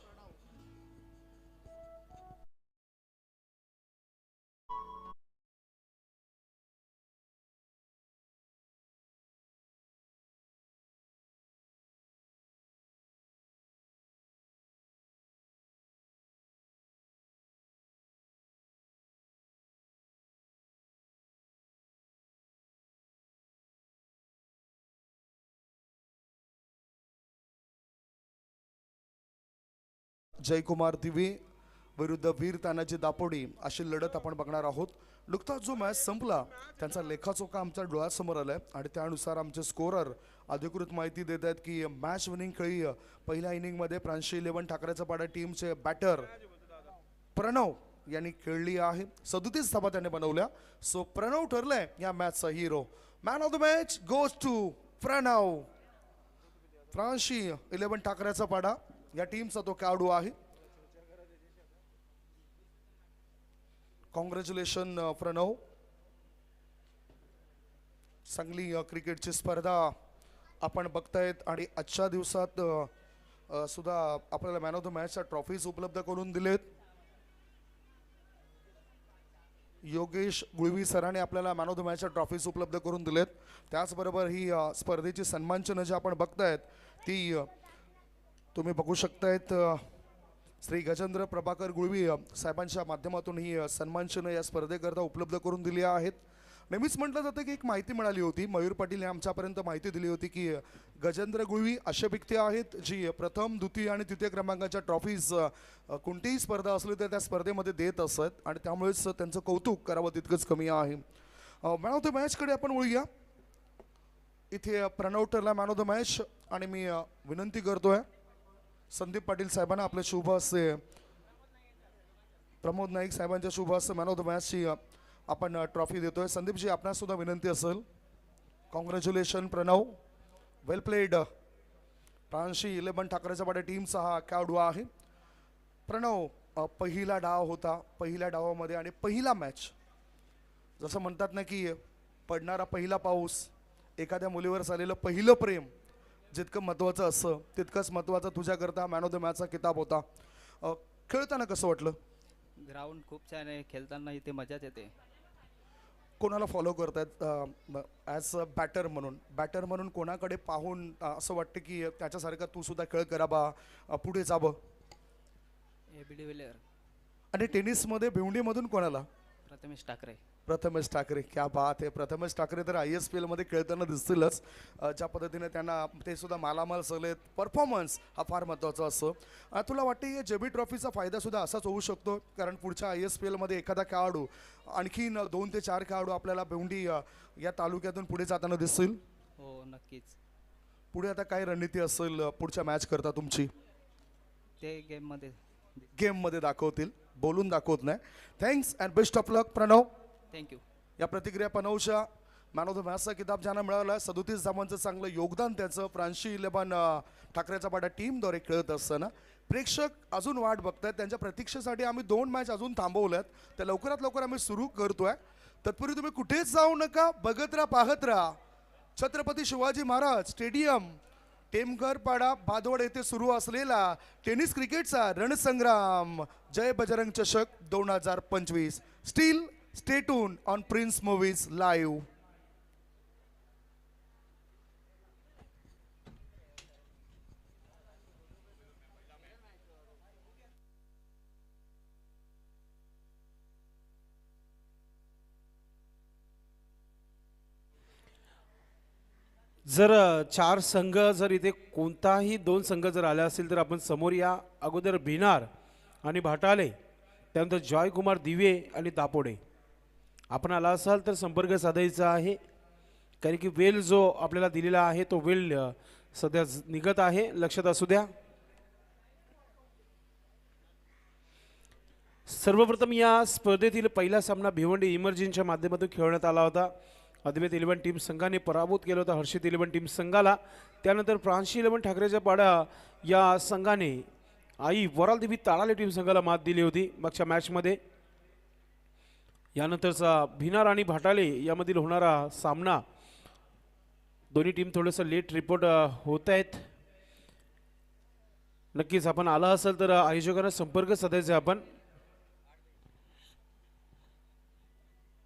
[SPEAKER 3] Jaykumar Dive विरुद्ध वीर तानाजी दापोडी अशी लढत आपण बघणार आहोत. नुकताच जो मॅच संपला त्यांचा लेखाचोखा आमच्या डोळ्यासमोर आलाय आणि त्यानुसार आमचे स्कोरर अधिकृत माहिती देत आहेत की मॅच विनिंग खेळी पहिल्या इनिंगमध्ये प्रांशु 11 ठाकरेचा पाडा टीमचे बॅटर प्रणव यांनी खेळली आहे. 37 धावा त्याने बनवल्या. सो प्रणव ठरलाय या मॅचचा हिरो. Man of the match goes to Pranav. Pranshu 11 ठाकरेचा पाडा या टीमचा तो खेळाडू आहे. कॉंग्रॅच्युलेशन प्रणव. चांगली क्रिकेटची स्पर्धा आपण बघतायत आणि आजच्या दिवसात सुद्धा आपल्याला मॅन ऑफ द मॅचच्या ट्रॉफीज उपलब्ध करून दिलेत. योगेश गुळवी सरांनी आपल्याला मॅन ऑफ द मॅचच्या ट्रॉफीज उपलब्ध करून दिलेत. त्याचबरोबर ही स्पर्धेची सन्मानचिन्ह जे आपण बघतायत ती तुम्ही बघू शकतायत. श्री गजेंद्र प्रभाकर गुळवी साहेबांच्या माध्यमातून ही सन्मानचिन्ह या स्पर्धेकरता उपलब्ध करून दिली आहेत. नेहमीच म्हटलं जातं की एक माहिती मिळाली होती, मयूर पाटील यांनी आमच्यापर्यंत माहिती दिली होती की गजेंद्र गुळवी असे व्यक्ती आहेत जी प्रथम द्वितीय आणि तृतीय क्रमांकाच्या ट्रॉफीज कोणतीही स्पर्धा असली तर त्या स्पर्धेमध्ये देत असत आणि त्यामुळेच त्यांचं कौतुक करावं तितकंच कमी आहे. मॅन ऑफ द मॅचकडे आपण वळूया. इथे प्रणव ठरला मॅन ऑफ द मॅच आणि मी विनंती करतोय संदीप पाटील साहेबांना आपले शुभ हस्ते, प्रमोद नाईक साहेबांच्या शुभ हस्ते मॅन ऑफ द मॅचची आपण ट्रॉफी देतोय. संदीपजी आपणास सुद्धा विनंती असेल. कॉंग्रॅच्युलेशन प्रणव, वेल प्लेड. प्रांशी 11 ठाकरेचा पाड्या टीमचा हा खेळाडू आहे. प्रणव, पहिला डाव होता, पहिल्या डावामध्ये आणि पहिला मॅच, जसं म्हणतात ना की पडणारा पहिला पाऊस, एखाद्या मुलीवर झालेलं पहिलं प्रेम जितकं महत्त्वाचं असतं तितकंच महत्त्वाचं तुझ्याकरता मॅन ऑफ द मॅचचा किताब होता. खेळताना कसं वाटलं?
[SPEAKER 4] ग्राउंड खूप छान आहे, खेळताना इथे मजाच येते.
[SPEAKER 3] कोणाला फॉलो करतायत ॲज अ बॅटर म्हणून कोणाकडे पाहून असं वाटतं की त्याच्यासारखा तू सुद्धा खेळ करावा, पुढे जावं?
[SPEAKER 4] AB de Villiers,
[SPEAKER 3] आणि टेनिसमध्ये भिवंडीमधून कोणाला?
[SPEAKER 4] प्रथमेश ठाकरे.
[SPEAKER 3] क्या बात आहे. प्रथमेश ठाकरे तर ISPL मध्ये खेळताना दिसतीलच. ज्या पद्धतीने त्यांना ते सुद्धा मालामाल सगळे परफॉर्मन्स हा फार महत्त्वाचा असतो. तुला वाटते या JB ट्रॉफीचा फायदा सुद्धा असाच होऊ शकतो, कारण पुढच्या ISPL मध्ये एखादा खेळाडू, आणखीन 2 ते 4 खेळाडू आपल्याला भिवंडी या तालुक्यातून पुढे जाताना दिसतील?
[SPEAKER 4] हो नक्कीच.
[SPEAKER 3] पुढे आता काय रणनीती असेल पुढच्या मॅच करता तुमची?
[SPEAKER 4] ते
[SPEAKER 3] गेममध्ये दाखवतील, बोलून दाखवत नाही. Thanks and best of luck Pranav.
[SPEAKER 4] Thank you.
[SPEAKER 3] या प्रतिक्रिया प्रणवच्या. मॅन ऑफ द मॅचचा किताब ज्यांना मिळाला 37 धावांचं चांगलं योगदान त्याचं. प्रांशी 11 ठाकरेचा पाडा टीमद्वारे खेळत असताना प्रेक्षक अजून वाट बघतायत. त्यांच्या प्रतीक्षेसाठी आम्ही 2 मॅच अजून थांबवल्यात, त्या लवकरात लवकर आम्ही सुरू करतोय. तत्पूर्वी तुम्ही कुठेच जाऊ नका, बघत राहा, पाहत राहा. छत्रपती शिवाजी महाराज स्टेडियम, टेमघरपाडा, भादवड येथे सुरू असलेला टेनिस क्रिकेटचा रणसंग्राम, जय बजरंग चषक 2025. Steel stay tune on prince movies live.
[SPEAKER 1] जर 4 संघ जर इथे कोणताही 2 संघ जर आले असतील तर आपण समोर या. अगोदर भिनार आणि भाटाले, त्यानंतर जॉयकुमार दिवे आणि दापोडे. आपण आला असाल तर संपर्क साधायचा आहे, कारण की वेल जो आपल्याला दिलेला आहे तो वेल सध्या निघत आहे, लक्षात असू द्या. सर्वप्रथम या स्पर्धेतील पहिला सामना भिवंडी इमर्जिनच्या माध्यमातून खेळण्यात आला होता. अद्वैत 11 टीम संघाने पराभूत केलं होतं हर्षित 11 टीम संघाला. त्यानंतर प्रांशी 11 ठाकरेच्या पाडा या संघाने आई वरालदेवी ताळाले टीम संघाला मात दिली होती मागच्या मॅचमध्ये. यानंतरचा भिनार आणि भाटाले यामधील होणारा सामना, दोन्ही टीम थोडंसं लेट रिपोर्ट होत आहेत. नक्कीच आपण आला असेल तर आयोजकांना संपर्क साधायचा आपण.